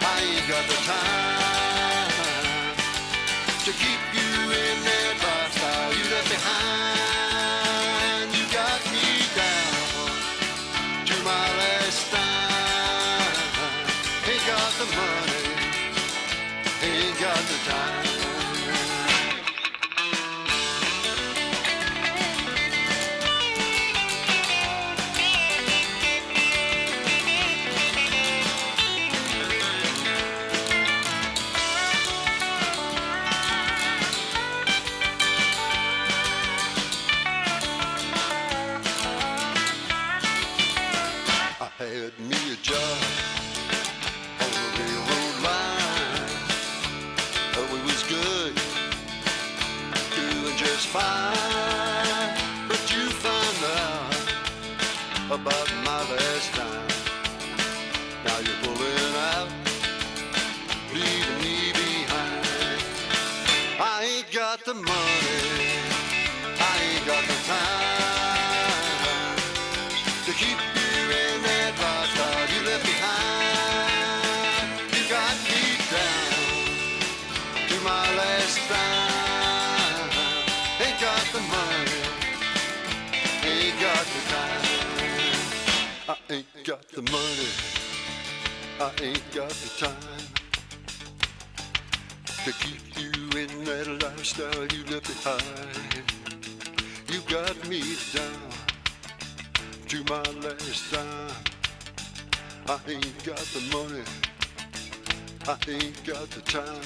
[SPEAKER 4] I ain't got the time to keep you in that lifestyle you left behind. You got me down to my last dime. Ain't got the money, ain't got the time. I had me a job on the railroad line. Oh, it was good, doing just fine. But you found out about my last time. Now you're pulling out, leaving me behind. I ain't got the money, I ain't got the time to keep you in that lifestyle you left behind. You got me down to my last dime. Ain't got the money, ain't got the time. I ain't got the money, I ain't got the time to keep you in that lifestyle you left behind. You got me down to my last dime. I ain't got the money, I ain't got the time.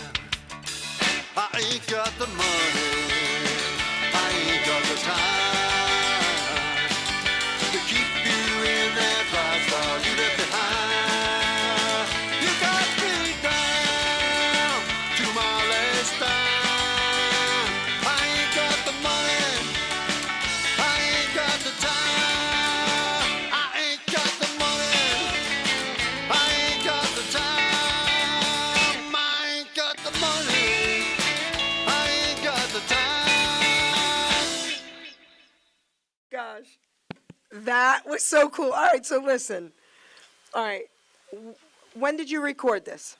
[SPEAKER 4] I ain't got the money, I ain't got the time to keep you in that lifestyle you
[SPEAKER 3] That was so cool. All right, so listen. All right. When did you record this?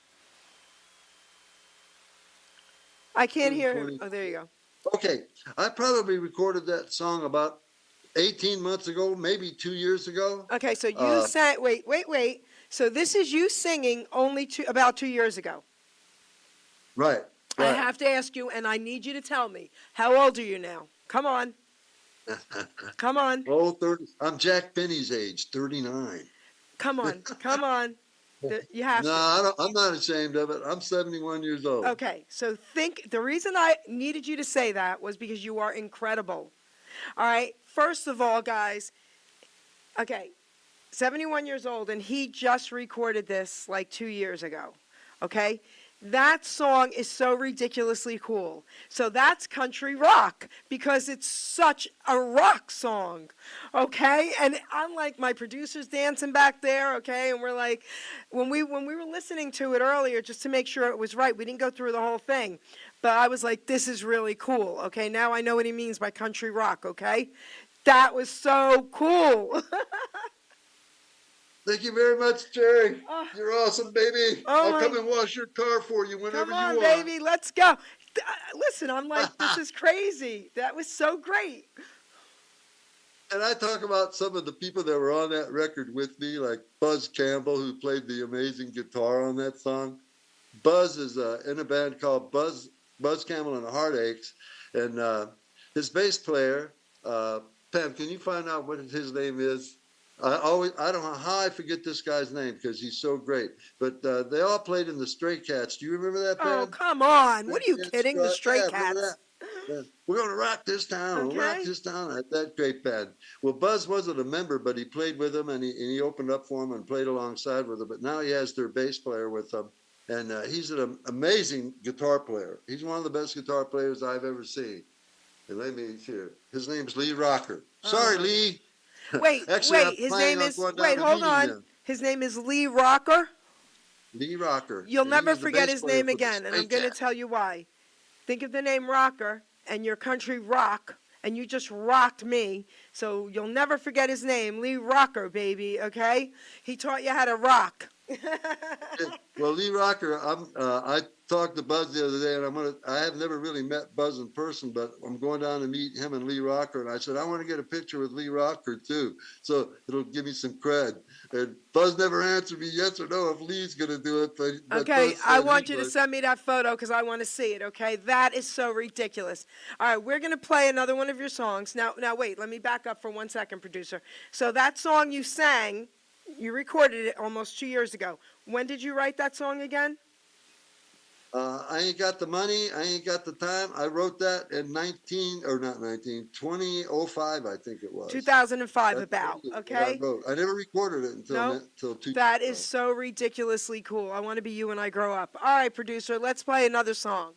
[SPEAKER 3] I can't hear him.
[SPEAKER 4] 20.
[SPEAKER 3] Oh, there you go.
[SPEAKER 4] Okay, I probably recorded that song about 18 months ago, maybe 2 years ago.
[SPEAKER 3] Okay, so you sang. Wait. So this is you singing only about 2 years ago.
[SPEAKER 4] Right.
[SPEAKER 3] I
[SPEAKER 4] Right.
[SPEAKER 3] have to ask you, and I need you to tell me. How old are you now? Come on. Come on.
[SPEAKER 4] Oh, 30. I'm Jack Benny's age, 39.
[SPEAKER 3] Come on. Come on. You have
[SPEAKER 4] No,
[SPEAKER 3] to.
[SPEAKER 4] I'm not ashamed of it. I'm 71 years old.
[SPEAKER 3] Okay, so the reason I needed you to say that was because you are incredible. All right, first of all, guys, okay, 71 years old, and he just recorded this like 2 years ago, okay? That song is so ridiculously cool. So that's country rock because it's such a rock song, okay? And I'm like, my producer's dancing back there, okay? And we're like, when we were listening to it earlier, just to make sure it was right, we didn't go through the whole thing. But I was like, this is really cool, okay? Now I know what he means by country rock, okay? That was so cool.
[SPEAKER 4] Thank you very much, Jerry. You're awesome, baby.
[SPEAKER 3] Oh,
[SPEAKER 4] I'll come and wash your car for you whenever
[SPEAKER 3] Come on,
[SPEAKER 4] you want.
[SPEAKER 3] baby, let's go. Listen, I'm like, this is crazy. That was so great.
[SPEAKER 4] And I talk about some of the people that were on that record with me, like Buzz Campbell, who played the amazing guitar on that song. Buzz is in a band called Buzz Campbell and the Heartaches, and his bass player, Pam, can you find out what his name is? I don't know how I forget this guy's name because he's so great. But they all played in the Stray Cats. Do you remember that band?
[SPEAKER 3] Oh, come on. What are you
[SPEAKER 4] Stray
[SPEAKER 3] kidding? The
[SPEAKER 4] Cats,
[SPEAKER 3] Stray
[SPEAKER 4] yeah, remember
[SPEAKER 3] Cats.
[SPEAKER 4] that? Yeah. We're going to rock this town. We'll rock
[SPEAKER 3] Okay.
[SPEAKER 4] this town. That great band. Well, Buzz wasn't a member, but he played with them, and he opened up for them and played alongside with them. But now he has their bass player with them, and he's an amazing guitar player. He's one of the best guitar players I've ever seen. And let me hear. His name's Lee Rocker. Sorry, Lee.
[SPEAKER 3] Wait,
[SPEAKER 4] Actually, I'm
[SPEAKER 3] his
[SPEAKER 4] planning
[SPEAKER 3] name
[SPEAKER 4] on
[SPEAKER 3] is,
[SPEAKER 4] going down
[SPEAKER 3] wait,
[SPEAKER 4] to
[SPEAKER 3] hold
[SPEAKER 4] meet him
[SPEAKER 3] on.
[SPEAKER 4] then.
[SPEAKER 3] His name is Lee Rocker.
[SPEAKER 4] Lee Rocker.
[SPEAKER 3] You'll
[SPEAKER 4] And
[SPEAKER 3] never
[SPEAKER 4] he's the
[SPEAKER 3] forget
[SPEAKER 4] bass
[SPEAKER 3] his
[SPEAKER 4] player
[SPEAKER 3] name
[SPEAKER 4] for the
[SPEAKER 3] again, and I'm
[SPEAKER 4] Stray
[SPEAKER 3] going to
[SPEAKER 4] Cats.
[SPEAKER 3] tell you why. Think of the name Rocker and your country rock, and you just rocked me. So you'll never forget his name, Lee Rocker, baby, okay? He taught you how to rock.
[SPEAKER 4] Well, Lee Rocker, I talked to Buzz the other day, and I have never really met Buzz in person, but I'm going down to meet him and Lee Rocker, and I said, I want to get a picture with Lee Rocker, too, so it'll give me some cred. And Buzz never answered me yes or no if Lee's going to do it, but
[SPEAKER 3] Okay,
[SPEAKER 4] Buzz
[SPEAKER 3] I
[SPEAKER 4] said
[SPEAKER 3] want
[SPEAKER 4] he
[SPEAKER 3] you to
[SPEAKER 4] would.
[SPEAKER 3] send me that photo because I want to see it, okay? That is so ridiculous. All right, we're going to play another one of your songs. Now, wait, let me back up for 1 second, producer. So that song you sang, you recorded it almost 2 years ago. When did you write that song again?
[SPEAKER 4] I ain't got the money. I ain't got the time. I wrote that in 2005, I think it was.
[SPEAKER 3] 2005
[SPEAKER 4] That's
[SPEAKER 3] about,
[SPEAKER 4] what I
[SPEAKER 3] okay?
[SPEAKER 4] wrote. I never recorded it until
[SPEAKER 3] Nope.
[SPEAKER 4] until 2000.
[SPEAKER 3] That is so ridiculously cool. I want to be you when I grow up. All right, producer, let's play another song.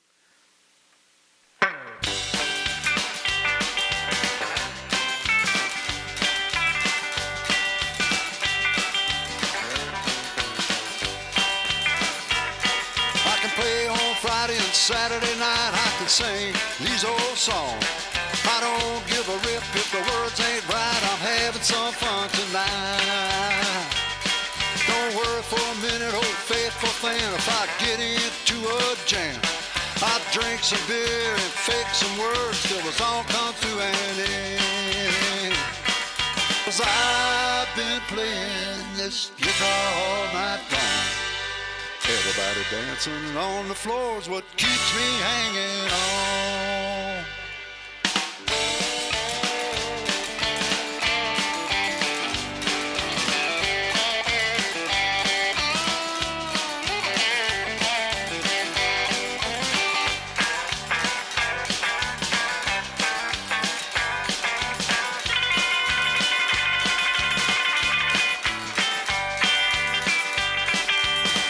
[SPEAKER 5] I can play on Friday and Saturday night. I can sing these old songs. I don't give a rip if the words ain't right. I'm having some fun tonight. Don't worry for a minute, old faithful fan. If I get into a jam, I drink some beer and fake some words till it's all come to an end. 'Cause I've been playing this guitar all night long. Everybody dancing on the floor is what keeps me hanging on.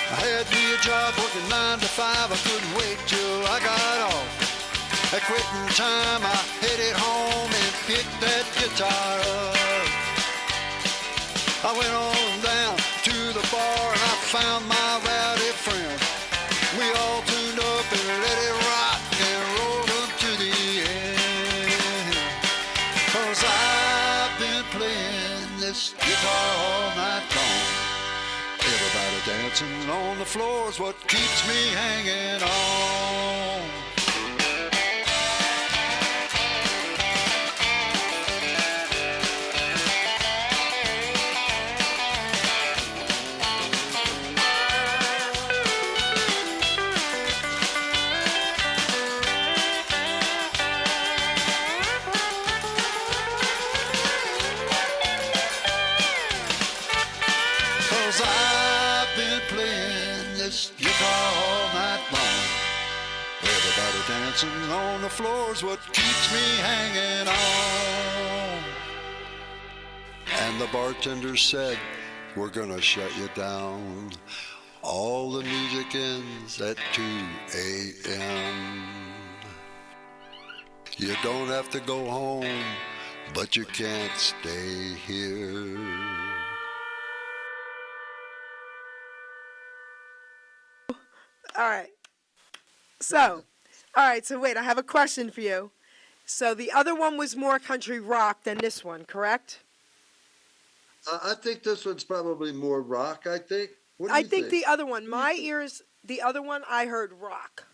[SPEAKER 5] I had me a job working 9 to 5. I couldn't wait till I got off. At quitting time, I headed home and picked that guitar up. I went on down to the bar and I found my rowdy friend. We all tuned up and let it rock and roll up to the end. 'Cause I've been playing this guitar all night long. Everybody dancing on the floor is what keeps me hanging on. 'Cause I've been playing this guitar all night long. Everybody dancing on the floor is what keeps me hanging on. And the bartender said, we're gonna shut you down. All the music ends at 2 a.m. You don't have to go home, but you can't stay here.
[SPEAKER 3] All right. So wait, I have a question for you. So the other one was more country rock than this one, correct?
[SPEAKER 4] I think this one's probably more rock. I think. What do
[SPEAKER 3] I
[SPEAKER 4] you
[SPEAKER 3] think the other one, my ears, the other one I heard rock.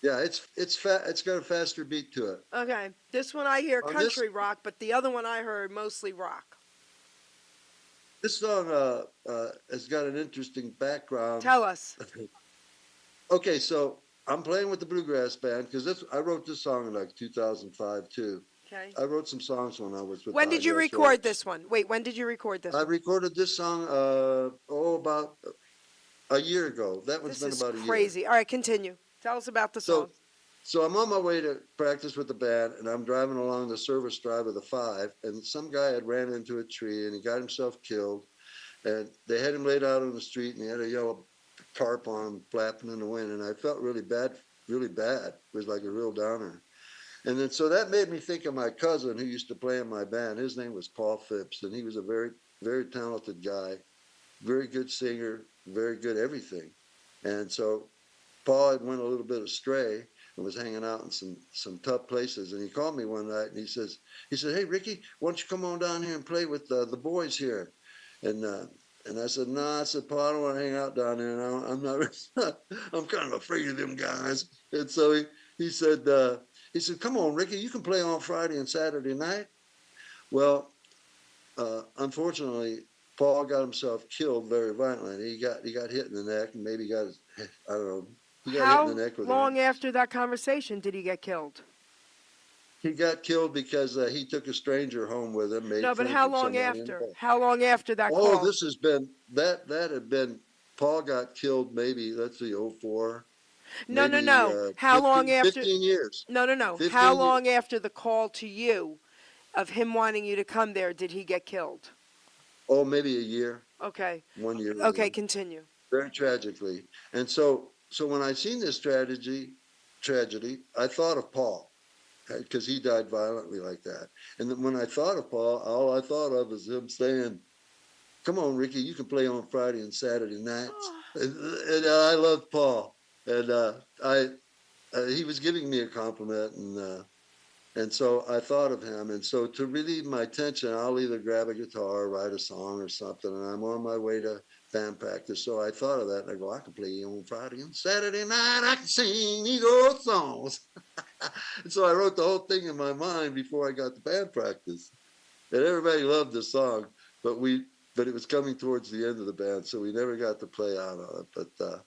[SPEAKER 4] Yeah, it's got a faster beat to it.
[SPEAKER 3] Okay. This one I hear
[SPEAKER 4] On
[SPEAKER 3] country rock, but the other one I heard mostly rock.
[SPEAKER 4] This song has got an interesting background.
[SPEAKER 3] Tell us.
[SPEAKER 4] Okay, so I'm playing with the bluegrass band because I wrote this song in like 2005 too.
[SPEAKER 3] Okay.
[SPEAKER 4] I wrote some songs when I was with.
[SPEAKER 3] When did you
[SPEAKER 4] Digress
[SPEAKER 3] record
[SPEAKER 4] Records.
[SPEAKER 3] this one? Wait, when did you record this
[SPEAKER 4] I
[SPEAKER 3] one?
[SPEAKER 4] recorded this song about a year ago. That one's
[SPEAKER 3] This
[SPEAKER 4] been
[SPEAKER 3] is
[SPEAKER 4] about a year.
[SPEAKER 3] crazy. All right, continue. Tell us about the song.
[SPEAKER 4] So I'm on my way to practice with the band, and I'm driving along the service drive of the 5, and some guy had ran into a tree, and he got himself killed, and they had him laid out on the street, and he had a yellow tarp on him flapping in the wind, and I felt really bad. It was like a real downer. And then so that made me think of my cousin who used to play in my band. His name was Paul Phipps, and he was a very, very talented guy, very good singer, very good everything. And so Paul had went a little bit astray and was hanging out in some tough places. And he called me one night and he said, "Hey, Ricky, why don't you come on down here and play with the boys here?" And I said, "No," I said, "Paul, I don't want to hang out down there. And I'm not, I'm kind of afraid of them guys." And so he said, "Come on, Ricky, you can play on Friday and Saturday night." Well, unfortunately, Paul got himself killed very violently. He got hit in the neck and maybe got his, I don't know. He got
[SPEAKER 3] How
[SPEAKER 4] hit in the neck with
[SPEAKER 3] long after that conversation did he get killed?
[SPEAKER 4] He got killed because he took a stranger home with him. Made
[SPEAKER 3] No, but
[SPEAKER 4] friends
[SPEAKER 3] how
[SPEAKER 4] with
[SPEAKER 3] long
[SPEAKER 4] somebody in
[SPEAKER 3] after?
[SPEAKER 4] the bar.
[SPEAKER 3] How long after that
[SPEAKER 4] Oh,
[SPEAKER 3] call?
[SPEAKER 4] this has been that had been. Paul got killed maybe, let's see, 04.
[SPEAKER 3] No.
[SPEAKER 4] Maybe,
[SPEAKER 3] How
[SPEAKER 4] 15,
[SPEAKER 3] long after?
[SPEAKER 4] 15 years.
[SPEAKER 3] No.
[SPEAKER 4] 15
[SPEAKER 3] How
[SPEAKER 4] years.
[SPEAKER 3] long after the call to you of him wanting you to come there did he get killed?
[SPEAKER 4] Oh, maybe a year,
[SPEAKER 3] Okay.
[SPEAKER 4] 1 year.
[SPEAKER 3] Okay,
[SPEAKER 4] ago.
[SPEAKER 3] continue.
[SPEAKER 4] Very tragically. And so when I seen this tragedy, I thought of Paul because he died violently like that. And then when I thought of Paul, all I thought of is him saying, "Come on, Ricky, you can play on Friday and Saturday nights." And I loved Paul. And he was giving me a compliment, and so I thought of him. And so to relieve my tension, I'll either grab a guitar, write a song or something, and I'm on my way to band practice. So I thought of that, and I go, I can play on Friday and Saturday night. I can sing these old songs. And so I wrote the whole thing in my mind before I got to band practice. And everybody loved the song, but it was coming towards the end of the band, so we never got to play out on it. But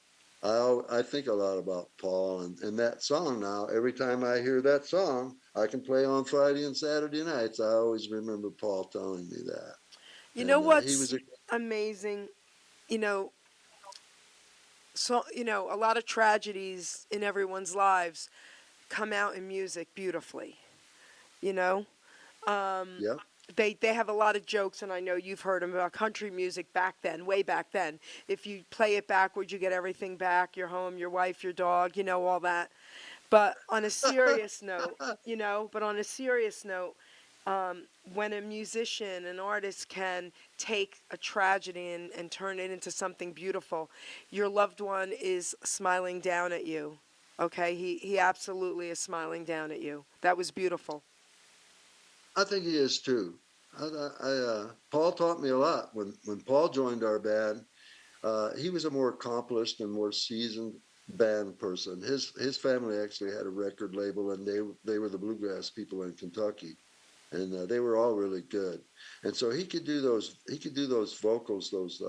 [SPEAKER 4] I think a lot about Paul and that song now. Every time I hear that song, I can play on Friday and Saturday nights. I always remember Paul telling me that.
[SPEAKER 3] You know
[SPEAKER 4] He
[SPEAKER 3] what's
[SPEAKER 4] was
[SPEAKER 3] amazing? So a lot of tragedies in everyone's lives come out in music beautifully. You know,
[SPEAKER 4] yeah.
[SPEAKER 3] they have a lot of jokes, and I know you've heard them about country music back then, way back then. If you play it backwards, you get everything back: your home, your wife, your dog, all that. But on a serious note, when a musician, an artist can take a tragedy and turn it into something beautiful, your loved one is smiling down at you. Okay, he absolutely is smiling down at you. That was beautiful.
[SPEAKER 4] I think he is too. Paul taught me a lot. When Paul joined our band, he was a more accomplished and more seasoned band person. His family actually had a record label, and they were the bluegrass people in Kentucky, and they were all really good. And so he could do those vocals, those.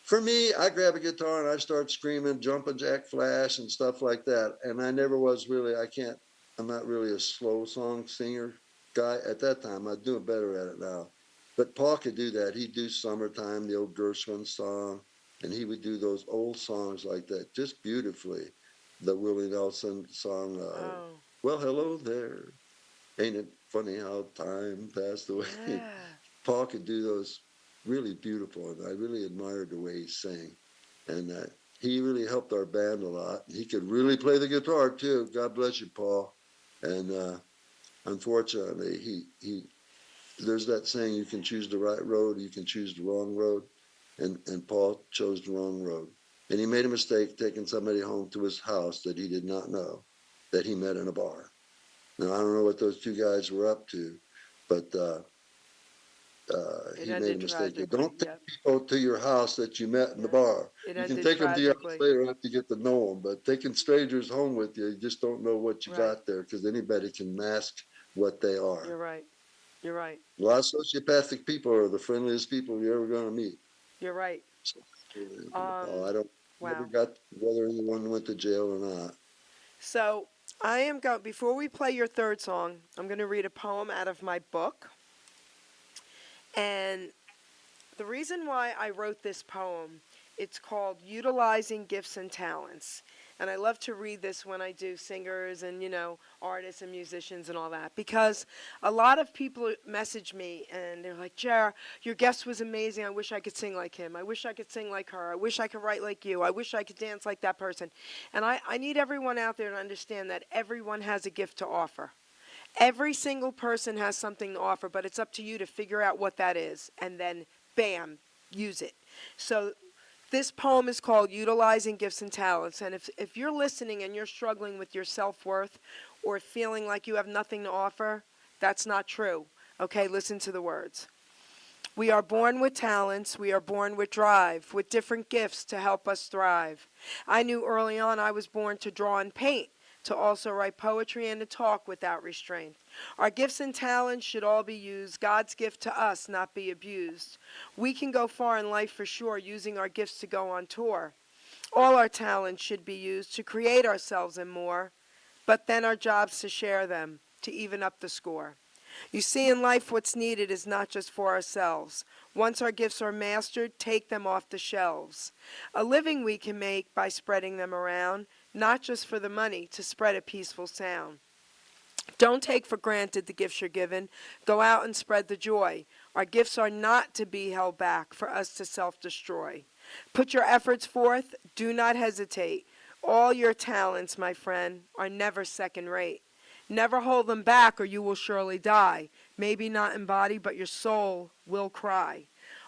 [SPEAKER 4] For me, I grab a guitar and I start screaming, jumping jack flash and stuff like that. And I never was really. I'm not really a slow song singer guy at that time. I'm doing better at it now. But Paul could do that. He'd do Summertime, the old Gershwin song, and he would do those old songs like that just beautifully. The Willie Nelson song,
[SPEAKER 3] Oh,
[SPEAKER 4] Well, Hello There. Ain't it funny how time passed away?
[SPEAKER 3] yeah.
[SPEAKER 4] Paul could do those really beautiful, and I really admired the way he sang. And he really helped our band a lot. He could really play the guitar too. God bless you, Paul. And unfortunately, he there's that saying, you can choose the right road, you can choose the wrong road, and Paul chose the wrong road, and he made a mistake taking somebody home to his house that he did not know, that he met in a bar. Now I don't know what those two guys were up to, but
[SPEAKER 3] It
[SPEAKER 4] he made a
[SPEAKER 3] ended
[SPEAKER 4] mistake.
[SPEAKER 3] tragically.
[SPEAKER 4] Don't take
[SPEAKER 3] Yep.
[SPEAKER 4] people to your house that you met in the
[SPEAKER 3] Yeah.
[SPEAKER 4] bar.
[SPEAKER 3] It
[SPEAKER 4] You can
[SPEAKER 3] ended
[SPEAKER 4] take them to your house
[SPEAKER 3] tragically.
[SPEAKER 4] later after you get to know them, but taking strangers home with you, you just don't know what you
[SPEAKER 3] Right.
[SPEAKER 4] got there, because anybody can mask what they are.
[SPEAKER 3] You're right. You're right.
[SPEAKER 4] A lot of sociopathic people are the friendliest people you're ever going to meet.
[SPEAKER 3] You're right.
[SPEAKER 4] So, I
[SPEAKER 3] Um,
[SPEAKER 4] don't never
[SPEAKER 3] wow.
[SPEAKER 4] got whether anyone went to jail or not.
[SPEAKER 3] So I am going, before we play your third song, I'm going to read a poem out of my book. And the reason why I wrote this poem, it's called Utilizing Gifts and Talents. And I love to read this when I do singers and, artists and musicians and all that. Because a lot of people message me and they're like, Jer, your guest was amazing. I wish I could sing like him. I wish I could sing like her. I wish I could write like you. I wish I could dance like that person. And I need everyone out there to understand that everyone has a gift to offer. Every single person has something to offer, but it's up to you to figure out what that is, and then, bam, use it. So this poem is called Utilizing Gifts and Talents, and if you're listening and you're struggling with your self-worth or feeling like you have nothing to offer, that's not true. Okay, listen to the words. We are born with talents, we are born with drive, with different gifts to help us thrive. I knew early on I was born to draw and paint, to also write poetry and to talk without restraint. Our gifts and talents should all be used, God's gift to us, not be abused. We can go far in life for sure, using our gifts to go on tour. All our talents should be used to create ourselves and more, but then our job's to share them, to even up the score. You see, in life, what's needed is not just for ourselves. Once our gifts are mastered, take them off the shelves. A living we can make by spreading them around, not just for the money, to spread a peaceful sound. Don't take for granted the gifts you're given. Go out and spread the joy. Our gifts are not to be held back for us to self-destroy. Put your efforts forth. Do not hesitate. All your talents, my friend, are never second rate. Never hold them back or you will surely die. Maybe not in body, but your soul will cry.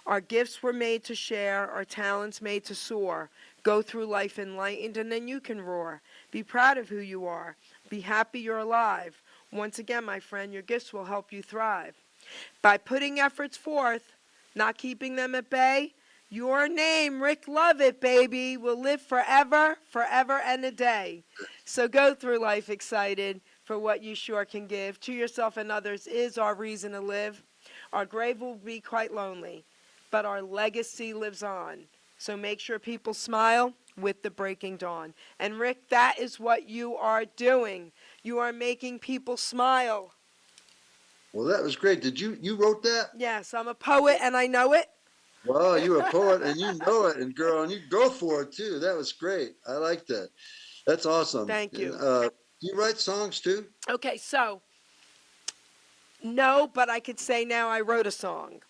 [SPEAKER 3] Our gifts were made to share, our talents made to soar. Go through life enlightened and then you can roar. Be proud of who you are. Be happy you're alive. Once again, my friend, your gifts will help you thrive. By putting efforts forth, not keeping them at bay, your name, Rick Lovett, baby, will live forever, forever and a day. So go through life excited for what you sure can give. To yourself and others is our reason to live. Our grave will be quite lonely, but our legacy lives on. So make sure people smile with the breaking dawn. And Rick, that is what you are doing. You are making people smile.
[SPEAKER 4] Well, that was great. Did you wrote that?
[SPEAKER 3] Yes, I'm a poet and I know it.
[SPEAKER 4] Well, you're a poet and you know it, and girl, and you go for it too. That was great. I like that. That's awesome.
[SPEAKER 3] Thank
[SPEAKER 4] And,
[SPEAKER 3] you.
[SPEAKER 4] do you write songs too?
[SPEAKER 3] Okay, so, no, but I could say now I wrote a song.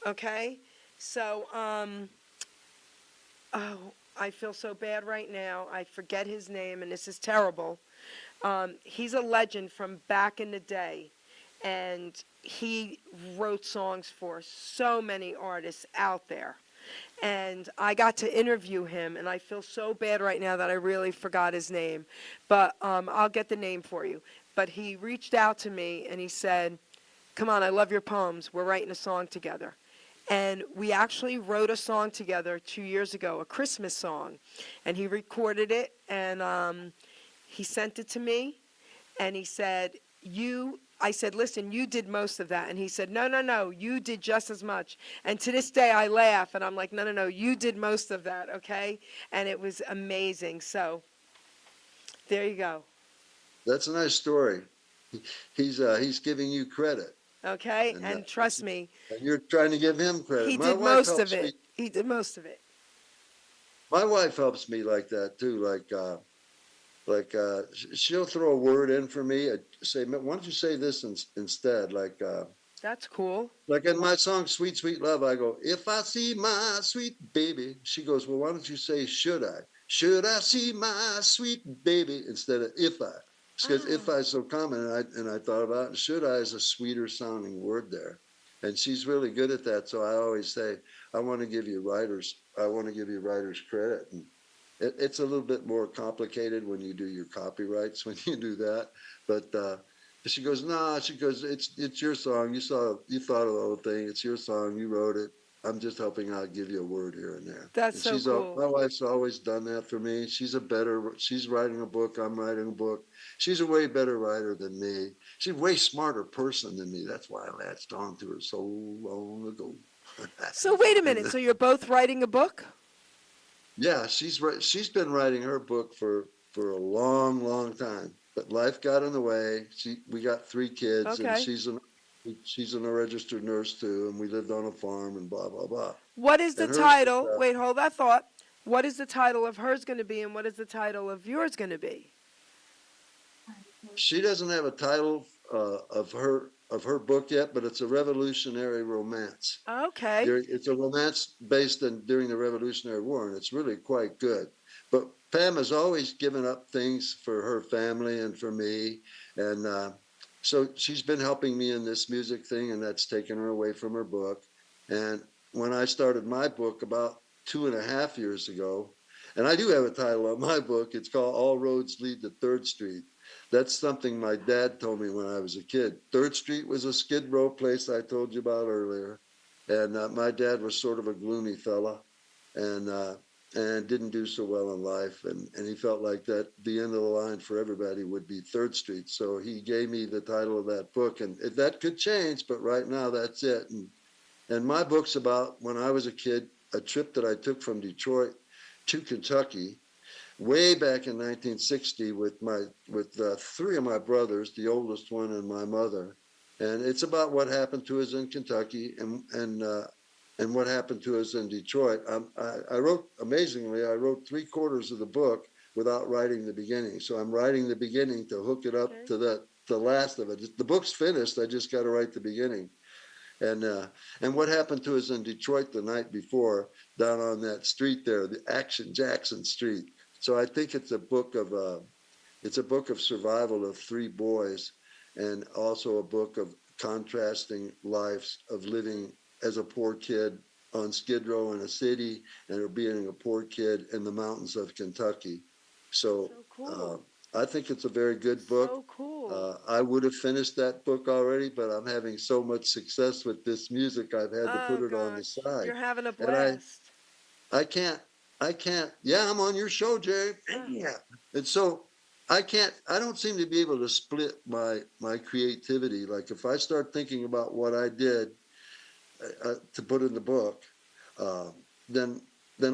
[SPEAKER 3] Okay? So, oh, I feel so bad right now. I forget his name, and this is terrible. He's a legend from back in the day, and he wrote songs for so many artists out there. And I got to interview him, and I feel so bad right now that I really forgot his name. But I'll get the name for you. But he reached out to me, and he said, come on, I love your poems. We're writing a song together. And we actually wrote a song together 2 years ago, a Christmas song. And he recorded it, and he sent it to me. And he said, I said, listen, you did most of that. And he said, no, no, no, you did just as much. And to this day, I laugh, and I'm like, no, no, no, you did most of that, okay? And it was amazing. So there you go.
[SPEAKER 4] That's a nice story. He's giving you credit,
[SPEAKER 3] Okay?
[SPEAKER 4] and
[SPEAKER 3] And trust me,
[SPEAKER 4] and you're trying to give him credit.
[SPEAKER 3] he
[SPEAKER 4] My
[SPEAKER 3] did
[SPEAKER 4] wife
[SPEAKER 3] most of
[SPEAKER 4] helps me.
[SPEAKER 3] it. He did most of it.
[SPEAKER 4] My wife helps me like that too. She'll throw a word in for me. Say, why don't you say this instead?
[SPEAKER 3] That's cool.
[SPEAKER 4] Like in my song "Sweet Sweet Love," I go, "If I see my sweet baby," she goes, "Well, why don't you say should I? Should I see my sweet baby instead of if I?" Because if I is so common, and I thought about it, should I is a sweeter sounding word there, and she's really good at that. So I always say, I want to give you writers credit, and it's a little bit more complicated when you do your copyrights when you do that, but. She goes, nah, she goes, it's your song. You thought of the whole thing. It's your song. You wrote it. I'm just helping out, give you a word here and there.
[SPEAKER 3] That's
[SPEAKER 4] And
[SPEAKER 3] so cool.
[SPEAKER 4] my wife's always done that for me. She's writing a book. I'm writing a book. She's a way better writer than me. She's a way smarter person than me. That's why I latched on to her so long ago.
[SPEAKER 3] So wait a minute. So you're both writing a book?
[SPEAKER 4] Yeah, she's been writing her book for a long, long time. But life got in the way. We got 3 kids, and
[SPEAKER 3] Okay.
[SPEAKER 4] she's a registered nurse too, and we lived on a farm and blah blah blah.
[SPEAKER 3] What is the
[SPEAKER 4] And hers
[SPEAKER 3] title?
[SPEAKER 4] was,
[SPEAKER 3] Wait, hold that thought. What is the title of hers going to be, and what is the title of yours going to be?
[SPEAKER 4] she doesn't have a title of her book yet, but it's a revolutionary romance.
[SPEAKER 3] Okay.
[SPEAKER 4] It's a romance based during the Revolutionary War, and it's really quite good. But Pam has always given up things for her family and for me, and so she's been helping me in this music thing, and that's taken her away from her book. And when I started my book about 2.5 years ago, and I do have a title on my book, it's called All Roads Lead to 3rd Street. That's something my dad told me when I was a kid. 3rd Street was a skid row place I told you about earlier. And my dad was sort of a gloomy fella, and didn't do so well in life. And he felt like that the end of the line for everybody would be 3rd Street. So he gave me the title of that book. And that could change, but right now that's it. And my book's about when I was a kid, a trip that I took from Detroit to Kentucky way back in 1960 with 3 of my brothers, the oldest one and my mother. And it's about what happened to us in Kentucky and what happened to us in Detroit. I wrote 3/4 of the book without writing the beginning. So I'm writing the beginning to hook it up to the last of it. The book's finished. I just got to write the beginning. And what happened to us in Detroit the night before down on that street there, the Action Jackson Street. So I think it's a book of survival of 3 boys, and also a book of contrasting lives of living as a poor kid on Skid Row in a city, and being a poor kid in the mountains of Kentucky. So
[SPEAKER 3] cool.
[SPEAKER 4] I think it's a very good book.
[SPEAKER 3] So cool.
[SPEAKER 4] I would have finished that book already, but I'm having so much success with this music, I've had to put it on the side.
[SPEAKER 3] You're having a
[SPEAKER 4] And
[SPEAKER 3] blast.
[SPEAKER 4] I can't, yeah, I'm on your show, Jerry. Yeah. And so I don't seem to be able to split my creativity. Like if I start thinking about what I did to put in the book, then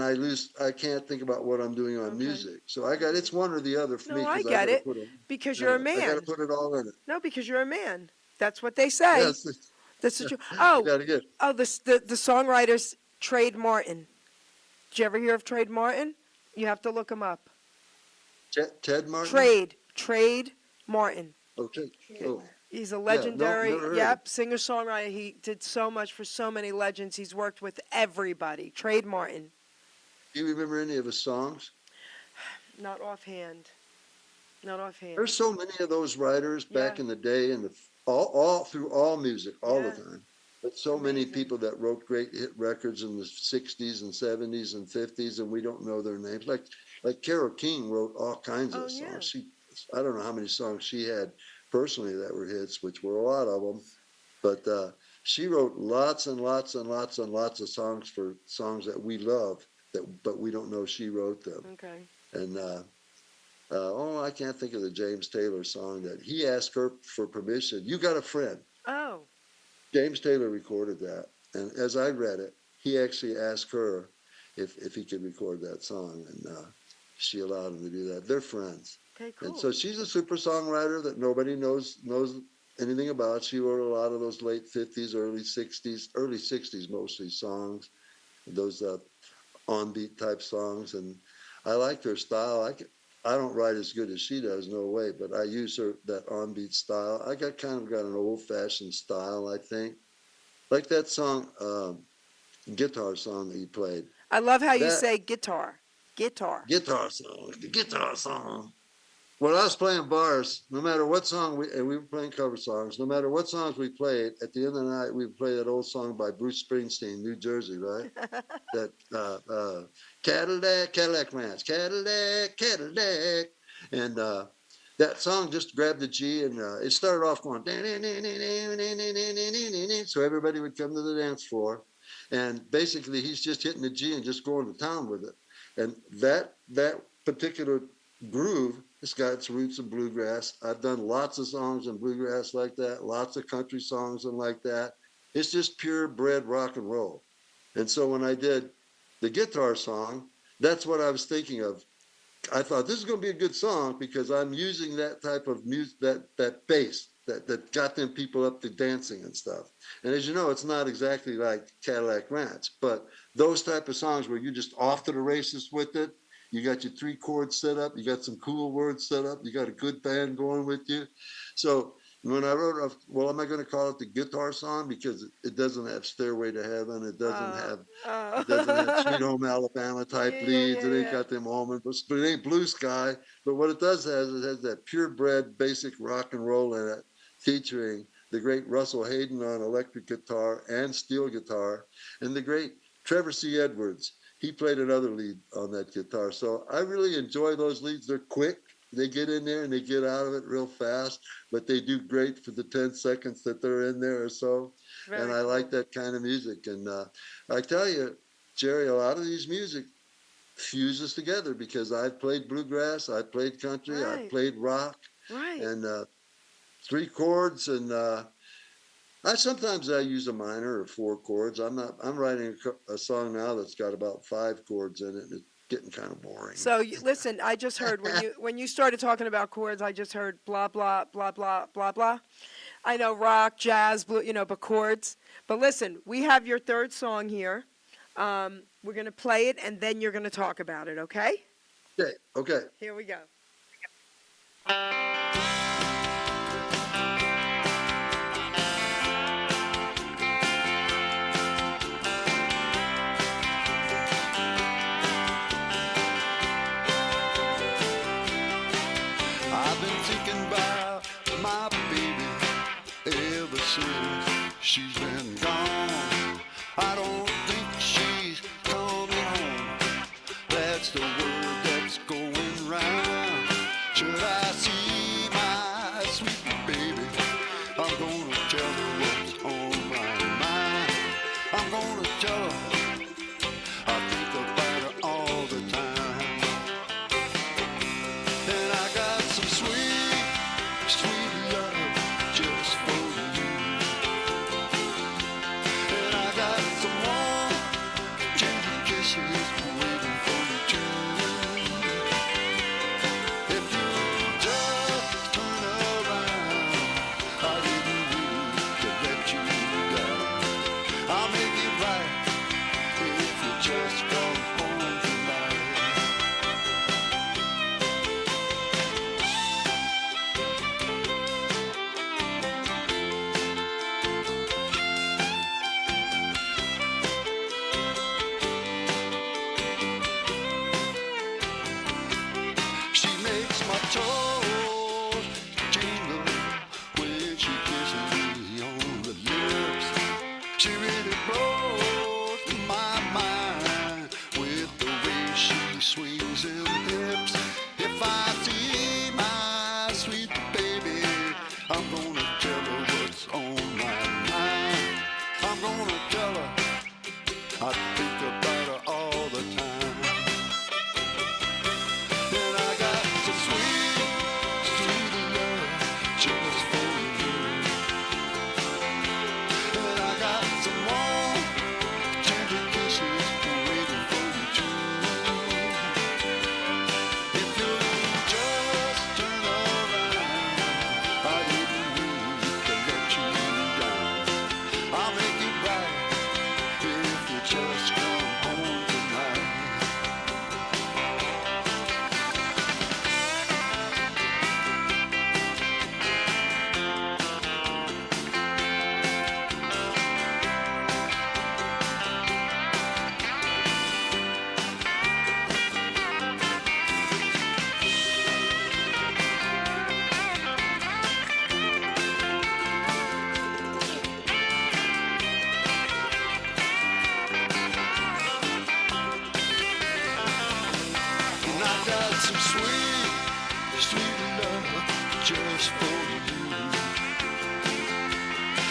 [SPEAKER 4] I can't think about what I'm doing on music. So it's one or the other for me.
[SPEAKER 3] No, I
[SPEAKER 4] 'Cause
[SPEAKER 3] get
[SPEAKER 4] gotta
[SPEAKER 3] it. Because you're a
[SPEAKER 4] I got to
[SPEAKER 3] man.
[SPEAKER 4] put it all in it.
[SPEAKER 3] No, because you're a man. That's what they say.
[SPEAKER 4] Yes.
[SPEAKER 3] That's the truth.
[SPEAKER 4] I got to get.
[SPEAKER 3] The songwriter's Trade Martin. Did you ever hear of Trade Martin? You have to look him up.
[SPEAKER 4] Ted Martin?
[SPEAKER 3] Trade Martin.
[SPEAKER 4] Okay. Oh.
[SPEAKER 3] He's a legendary,
[SPEAKER 4] never heard of
[SPEAKER 3] singer-songwriter. He did so much for so many legends. He's worked with everybody. Trade Martin.
[SPEAKER 4] Do you remember any of his songs?
[SPEAKER 3] Not offhand.
[SPEAKER 4] There's so many of those writers back
[SPEAKER 3] Yeah.
[SPEAKER 4] in the day, and all through all music, all the
[SPEAKER 3] Yeah.
[SPEAKER 4] time. But so many
[SPEAKER 3] Amazing.
[SPEAKER 4] people that wrote great hit records in the 60s and 70s and 50s, and we don't know their names. Like Carole King wrote all kinds of songs.
[SPEAKER 3] Yeah.
[SPEAKER 4] I don't know how many songs she had personally that were hits, which were a lot of them. But she wrote lots and lots and lots and lots of songs for songs that we love, but we don't know she wrote them.
[SPEAKER 3] Okay.
[SPEAKER 4] And oh, I can't think of the James Taylor song that he asked her for permission. You Got a Friend.
[SPEAKER 3] Oh.
[SPEAKER 4] James Taylor recorded that, and as I read it, he actually asked her if he could record that song, and she allowed him to do that. They're friends.
[SPEAKER 3] Okay. Cool.
[SPEAKER 4] And so she's a super songwriter that nobody knows anything about. She wrote a lot of those late 50s, early 60s mostly songs, those on-beat type songs. And I liked her style. I don't write as good as she does, no way, but I use that on-beat style. I got an old-fashioned style, I think. Like that song, guitar song that you played.
[SPEAKER 3] I love how you say guitar. Guitar.
[SPEAKER 4] Guitar song. The guitar song. When I was playing bars, no matter what song and we were playing cover songs, no matter what songs we played, at the end of the night, we would play that old song by Bruce Springsteen, New Jersey, right? That Cadillac Ranch, Cadillac. And that song just grabbed the G, and it started off going, so everybody would come to the dance floor. And basically, he's just hitting the G and just going to town with it. And that particular groove, it's got its roots in bluegrass. I've done lots of songs in bluegrass like that, lots of country songs and like that. It's just purebred rock and roll. And so when I did the guitar song, that's what I was thinking of. I thought this is going to be a good song because I'm using that type of music, that bass that got them people up to dancing and stuff. And as you know, it's not exactly like Cadillac Ranch, but those type of songs where you're just off to the races with it. You got your 3 chords set up. You got some cool words set up. You got a good band going with you. So when I wrote, well, am I going to call it the guitar song because it doesn't have Stairway to Heaven. It doesn't have Sweet Home Alabama type leads. It ain't got them almond, but it ain't Blue Sky. But what it does has, it has that purebred basic rock and roll in it, featuring the great Russell Hayden on electric guitar and steel guitar, and the great Trevor C. Edwards. He played another lead on that guitar. So I really enjoy those leads. They're quick. They get in there and they get out of it real fast, but they do great for the 10 seconds that they're in there or so. And I like that kind of music. And I tell you, Jerry, a lot of these music fuses together because I've played bluegrass, I played country, I played rock, and 3 chords, and sometimes I use a minor or 4 chords. I'm writing a song now that's got about 5 chords in it. And it's getting kind of boring.
[SPEAKER 3] So listen, I just heard when you started talking about chords, I just heard blah blah blah blah blah blah. I know rock, jazz, blue, but chords. But listen, we have your 3rd song here. We're gonna play it, and then you're gonna talk about it. Okay?
[SPEAKER 4] Okay.
[SPEAKER 3] Here we go.
[SPEAKER 5] I've been thinking about my baby ever since she's been gone. I don't think she's coming home. That's the word that's going round. Should I see my sweet baby? I'm gonna tell her what's on my mind. I'm gonna tell her I think about her all the time. And I got some sweet, sweet love just for you. And I got some warm, tender kisses waiting for you too. If you just turn around, I didn't mean to let you down. I'll make it right just for you.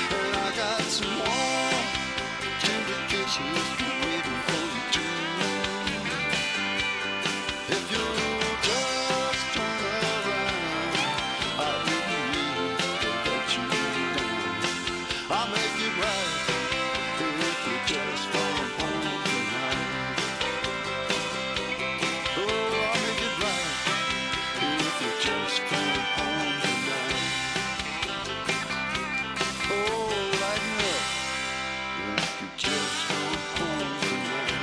[SPEAKER 5] And I got some warm, tender kisses waiting for you too. If you'll just turn around, I didn't mean to let you down. I'll make it right if you just come home tonight. Oh, I'll make it right if you just come home tonight. Oh, lighten up if you just come home tonight.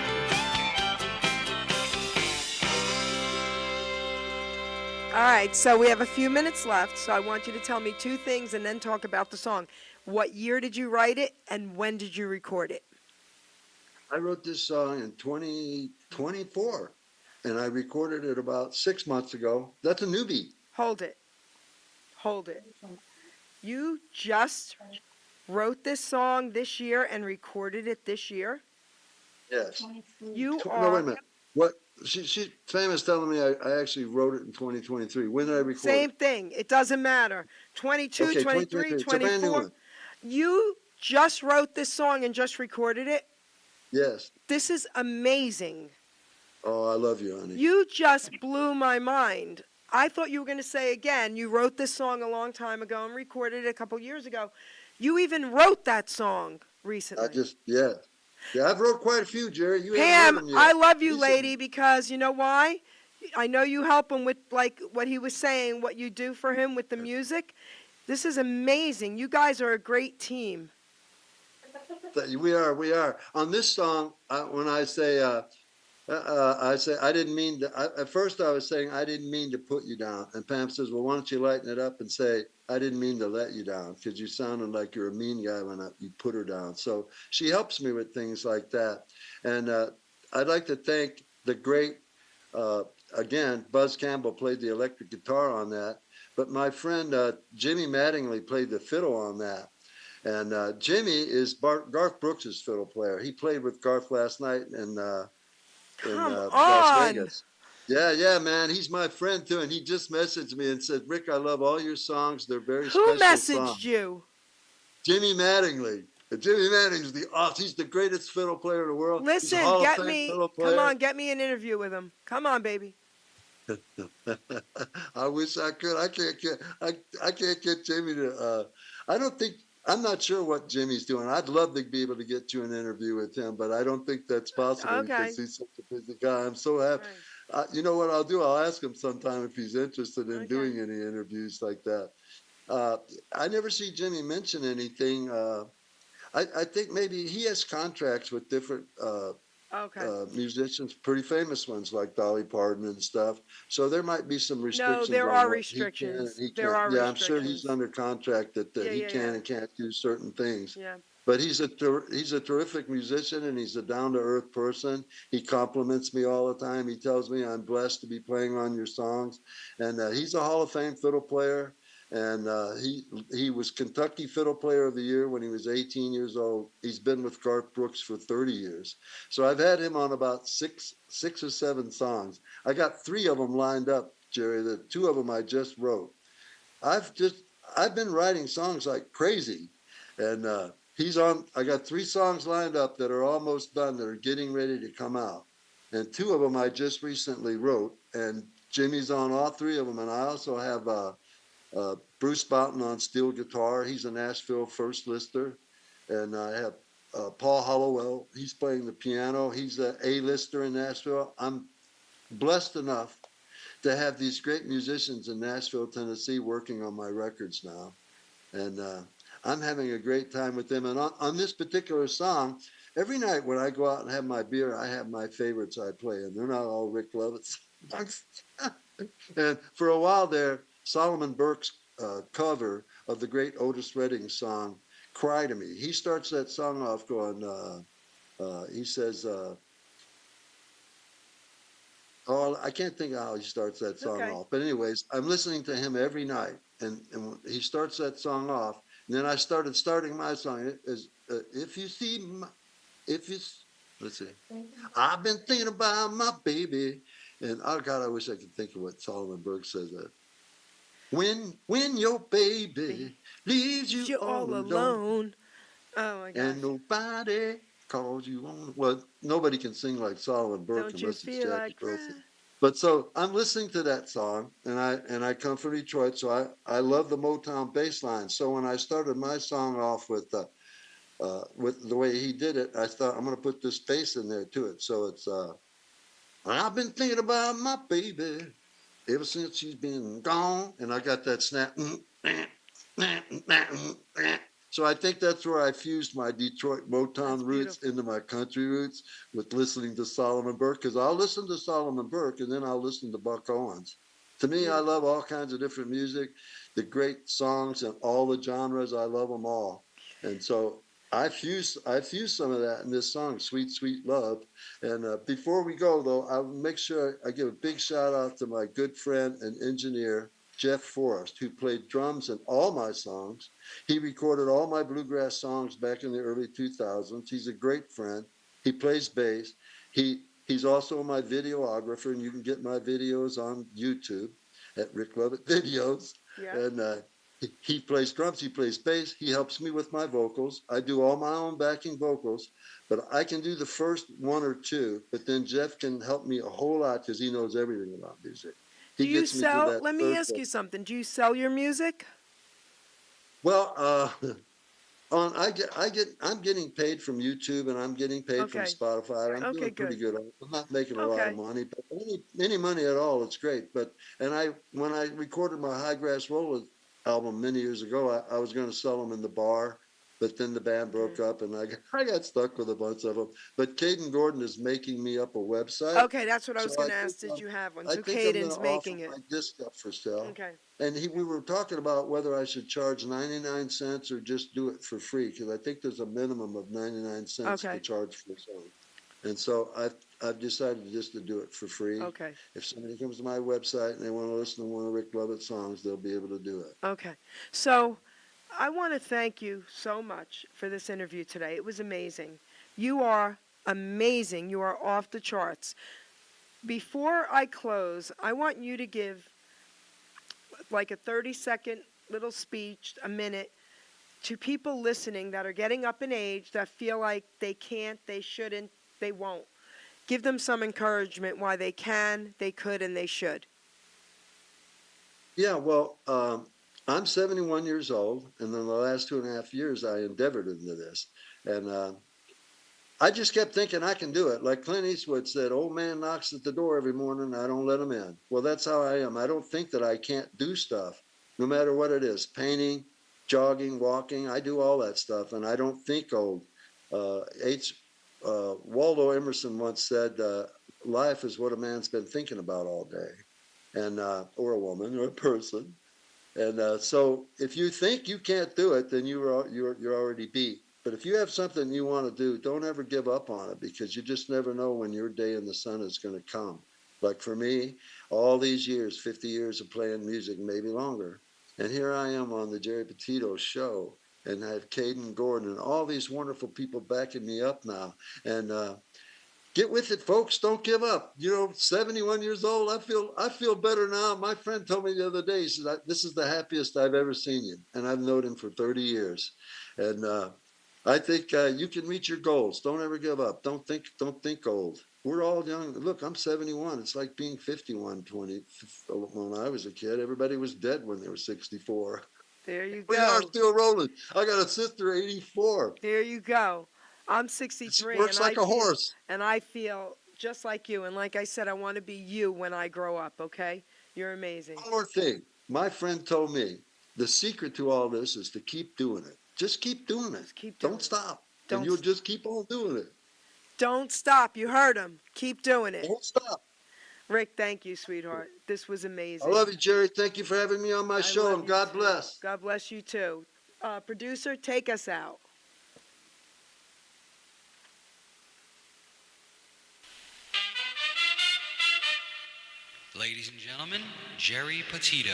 [SPEAKER 3] All right, so we have a few minutes left, so I want you to tell me two things and then talk about the song. What year did you write it, and when did you record it?
[SPEAKER 4] I wrote this song in 2024, and I recorded it about 6 months ago. That's a newbie.
[SPEAKER 3] Hold it. Hold it. You just wrote this song this year and recorded it this year?
[SPEAKER 4] Yes.
[SPEAKER 3] You
[SPEAKER 4] No, wait a
[SPEAKER 3] are
[SPEAKER 4] minute. What? She's famous telling me I actually wrote it in 2023. When did I record
[SPEAKER 3] same
[SPEAKER 4] it?
[SPEAKER 3] thing. It doesn't matter. 22,
[SPEAKER 4] Okay,
[SPEAKER 3] 23,
[SPEAKER 4] 2023. It's a brand new
[SPEAKER 3] 24.
[SPEAKER 4] one.
[SPEAKER 3] You just wrote this song and just recorded it?
[SPEAKER 4] Yes.
[SPEAKER 3] This is amazing.
[SPEAKER 4] Oh, I love you, honey.
[SPEAKER 3] You just blew my mind. I thought you were going to say again, you wrote this song a long time ago and recorded it a couple years ago. You even wrote that song recently.
[SPEAKER 4] Yeah. Yeah, I've wrote quite a few, Jerry. You haven't
[SPEAKER 3] Pam,
[SPEAKER 4] heard them yet.
[SPEAKER 3] I love you,
[SPEAKER 4] should-
[SPEAKER 3] lady, because you know why? I know you help him with, like, what he was saying, what you do for him with the music. This is amazing. You guys are a great team.
[SPEAKER 4] We are. On this song, when I say I didn't mean to. At first, I was saying I didn't mean to put you down, and Pam says, "Well, why don't you lighten it up and say I didn't mean to let you down because you sounded like you're a mean guy when you put her down." So she helps me with things like that, and I'd like to thank the great. Again, Buzz Campbell played the electric guitar on that, but my friend Jimmy Mattingly played the fiddle on that. And Jimmy is Garth Brooks' fiddle player. He played with Garth last night in
[SPEAKER 3] Come
[SPEAKER 4] Las
[SPEAKER 3] on.
[SPEAKER 4] Vegas. Yeah, man. He's my friend too, and he just messaged me and said, "Rick, I love all your songs. They're very
[SPEAKER 3] Who
[SPEAKER 4] special
[SPEAKER 3] messaged
[SPEAKER 4] songs."
[SPEAKER 3] you?
[SPEAKER 4] Jimmy Mattingly. Jimmy Mattingly's he's the greatest fiddle player in the world. He's a
[SPEAKER 3] Listen,
[SPEAKER 4] Hall of
[SPEAKER 3] get
[SPEAKER 4] Fame
[SPEAKER 3] me,
[SPEAKER 4] fiddle
[SPEAKER 3] come
[SPEAKER 4] player.
[SPEAKER 3] on, get me an interview with him. Come on, baby.
[SPEAKER 4] I wish I could. I can't get Jimmy to. I'm not sure what Jimmy's doing. I'd love to be able to get you an interview with him, but I don't think that's possible
[SPEAKER 3] Okay.
[SPEAKER 4] because he's such a busy guy. I'm so happy. You know what I'll do? I'll ask him sometime if he's interested in doing any interviews like that. I never see Jimmy mention anything. I think maybe he has contracts with different musicians, pretty famous ones like Dolly Parton and stuff. So there might be some restrictions.
[SPEAKER 3] there
[SPEAKER 4] on
[SPEAKER 3] are
[SPEAKER 4] what
[SPEAKER 3] restrictions.
[SPEAKER 4] He can,
[SPEAKER 3] There are
[SPEAKER 4] I'm sure he's
[SPEAKER 3] restrictions.
[SPEAKER 4] under contract that he
[SPEAKER 3] Yeah,
[SPEAKER 4] can
[SPEAKER 3] yeah.
[SPEAKER 4] and can't do certain things.
[SPEAKER 3] Yeah.
[SPEAKER 4] But he's a terrific musician, and he's a down to earth person. He compliments me all the time. He tells me I'm blessed to be playing on your songs, and he's a Hall of Fame fiddle player. And he was Kentucky Fiddle Player of the Year when he was 18 years old. He's been with Garth Brooks for 30 years. So I've had him on about six or seven songs. I got 3 of them lined up, Jerry. The 2 of them I just wrote. I've been writing songs like crazy, and I got 3 songs lined up that are almost done, that are getting ready to come out. And 2 of them I just recently wrote, and Jimmy's on all 3 of them. And I also have Bruce Boughton on steel guitar. He's a Nashville first lister. And I have Paul Hollowell. He's playing the piano. He's an A-lister in Nashville. I'm blessed enough to have these great musicians in Nashville, Tennessee, working on my records now. And I'm having a great time with them. And on this particular song, every night when I go out and have my beer, I have my favorites I play. And they're not all Rick Lovett songs. And for a while there, Solomon Burke's cover of the great Otis Redding song, Cry to Me. He starts that song off going, he says, I can't think of how he starts that song off. But anyways, I'm listening to him every night. And he starts that song off. And then I starting my song. Let's see. I've been thinking about my baby. And oh God, I wish I could think of what Solomon Burke says that. When your baby leaves you
[SPEAKER 3] You're
[SPEAKER 4] all
[SPEAKER 3] all
[SPEAKER 4] alone
[SPEAKER 3] alone. Oh my gosh.
[SPEAKER 4] and nobody calls you on. Well, nobody can sing like Solomon Burke
[SPEAKER 3] Don't you
[SPEAKER 4] unless it's
[SPEAKER 3] feel
[SPEAKER 4] Jackie
[SPEAKER 3] like
[SPEAKER 4] Wilson.
[SPEAKER 3] crying?
[SPEAKER 4] But so I'm listening to that song, and I come from Detroit, so I love the Motown bass line. So when I started my song off with the way he did it, I thought I'm going to put this bass in there to it. So it's I've been thinking about my baby ever since she's been gone, and I got that snap. So I think that's where I fused my Detroit
[SPEAKER 3] That's
[SPEAKER 4] Motown roots
[SPEAKER 3] beautiful.
[SPEAKER 4] into my country roots with listening to Solomon Burke, because I'll listen to Solomon Burke and then I'll listen to Buck Owens. To me, I love
[SPEAKER 3] Beautiful.
[SPEAKER 4] all kinds of different music, the great songs and all the genres. I love them all, and so I fuse some of that in this song, "Sweet Sweet Love." And before we go, though, I'll make sure I give a big shout out to my good friend and engineer Jeff Forrest, who played drums in all my songs. He recorded all my bluegrass songs back in the early 2000s. He's a great friend. He plays bass. He's also my videographer, and you can get my videos on YouTube at Rick Lovett Videos.
[SPEAKER 3] Yeah.
[SPEAKER 4] And he plays drums, he plays bass, he helps me with my vocals. I do all my own backing vocals, but I can do the first one or two, but then Jeff can help me a whole lot because he knows everything about music.
[SPEAKER 3] Do
[SPEAKER 4] He
[SPEAKER 3] you
[SPEAKER 4] gets me to
[SPEAKER 3] sell?
[SPEAKER 4] that
[SPEAKER 3] Let me
[SPEAKER 4] third
[SPEAKER 3] ask
[SPEAKER 4] vocal.
[SPEAKER 3] you something. Do you sell your music?
[SPEAKER 4] Well, I'm getting paid from YouTube and I'm getting paid from
[SPEAKER 3] Okay.
[SPEAKER 4] Spotify. I'm
[SPEAKER 3] Okay,
[SPEAKER 4] doing pretty
[SPEAKER 3] good.
[SPEAKER 4] good. I'm not making a lot of
[SPEAKER 3] Okay.
[SPEAKER 4] money, but any money at all, it's great. But when I recorded my High Grass Roller album many years ago, I was going to sell them in the bar, but then the band broke up and I got stuck with a bunch of them. But Caden Gordon is making me up a website,
[SPEAKER 3] Okay, that's what I
[SPEAKER 4] so
[SPEAKER 3] was going to ask. Did you have one?
[SPEAKER 4] I
[SPEAKER 3] So
[SPEAKER 4] think I'm going to
[SPEAKER 3] Caden's
[SPEAKER 4] offer
[SPEAKER 3] making it.
[SPEAKER 4] my disc up for sale.
[SPEAKER 3] Okay.
[SPEAKER 4] And we were talking about whether I should charge 99 cents or just do it for free, because I think there's a minimum of 99 cents to
[SPEAKER 3] Okay.
[SPEAKER 4] charge for a song. And so I've decided just to do it for free.
[SPEAKER 3] Okay.
[SPEAKER 4] If somebody comes to my website and they want to listen to one of Rick Lovett songs, they'll be able to do it.
[SPEAKER 3] Okay. So I want to thank you so much for this interview today. It was amazing. You are amazing. You are off the charts. Before I close, I want you to give like a 30-second little speech, a minute, to people listening that are getting up in age that feel like they can't, they shouldn't, they won't. Give them some encouragement why they can, they could, and they should.
[SPEAKER 4] Yeah, well, I'm 71 years old, and in the last 2.5 years, I endeavored into this. And I just kept thinking I can do it. Like Clint Eastwood said, old man knocks at the door every morning, I don't let him in. Well, that's how I am. I don't think that I can't do stuff, no matter what it is. Painting, jogging, walking, I do all that stuff, and I don't think old. Waldo Emerson once said, life is what a man's been thinking about all day, and or a woman or a person. And so if you think you can't do it, then you're already beat. But if you have something you want to do, don't ever give up on it, because you just never know when your day in the sun is going to come. Like for me, all these years, 50 years of playing music, maybe longer. And here I am on the Geri Petito show, and I have Caden Gordon and all these wonderful people backing me up now. And get with it, folks. Don't give up. 71 years old. I feel better now. My friend told me the other day, he said, "This is the happiest I've ever seen you," and I've known him for 30 years. And I think you can reach your goals. Don't ever give up. Don't think old. We're all young. Look, I'm 71. It's like being 51, 20. When I was a kid, everybody was dead when they were 64.
[SPEAKER 3] There you
[SPEAKER 4] We are
[SPEAKER 3] go.
[SPEAKER 4] still rolling. I got a sister, 84.
[SPEAKER 3] There you go. I'm
[SPEAKER 4] She
[SPEAKER 3] 63
[SPEAKER 4] works like a horse.
[SPEAKER 3] and I feel just like you. And like I said, I want to be you when I grow up, okay? You're amazing.
[SPEAKER 4] One more thing. My friend told me the secret to all this is to keep doing it. Just keep doing it.
[SPEAKER 3] Just keep doing
[SPEAKER 4] Don't
[SPEAKER 3] it.
[SPEAKER 4] stop.
[SPEAKER 3] Don't
[SPEAKER 4] And you'll
[SPEAKER 3] st-
[SPEAKER 4] just keep on doing it.
[SPEAKER 3] Don't stop. You heard him. Keep doing it.
[SPEAKER 4] Don't stop.
[SPEAKER 3] Rick, thank you, sweetheart. This was
[SPEAKER 4] I
[SPEAKER 3] amazing.
[SPEAKER 4] love you, Jerry. Thank you for having me on my
[SPEAKER 3] I
[SPEAKER 4] show,
[SPEAKER 3] love
[SPEAKER 4] and
[SPEAKER 3] you
[SPEAKER 4] God
[SPEAKER 3] too.
[SPEAKER 4] bless.
[SPEAKER 3] God bless you too. Producer, take us out.
[SPEAKER 1] Ladies and gentlemen, Geri Petito.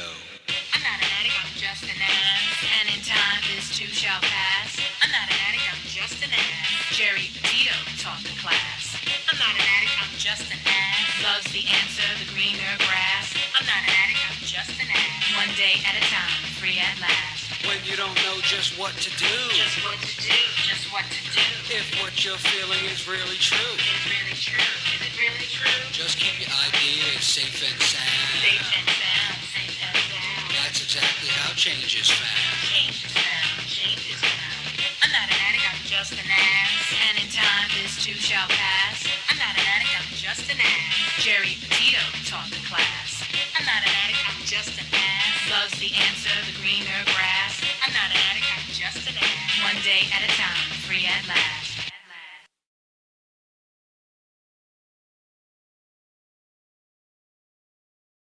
[SPEAKER 2] I'm not an addict, I'm just an ass. And in time, this too shall pass. I'm not an addict, I'm just an ass. Geri Petito taught the class. I'm not an addict, I'm just an ass. Loves the answer, the greener grass. I'm not an addict, I'm just an ass. One day at a time, free at last.
[SPEAKER 6] When you don't know just what to do,
[SPEAKER 2] Just what to do, just what to do.
[SPEAKER 6] if what you're feeling is really true,
[SPEAKER 2] Is it really true? Is it really true?
[SPEAKER 6] just keep your ideas safe and sound.
[SPEAKER 2] Safe and sound, safe and sound.
[SPEAKER 6] That's exactly how change is found.
[SPEAKER 2] Change is found, change is found. I'm not an addict, I'm just an ass. And in time, this too shall pass. I'm not an addict, I'm just an ass. Geri Petito taught the class. I'm not an addict, I'm just an ass. Loves the answer, the greener grass. I'm not an addict, I'm just an ass. One day at a time, free at last.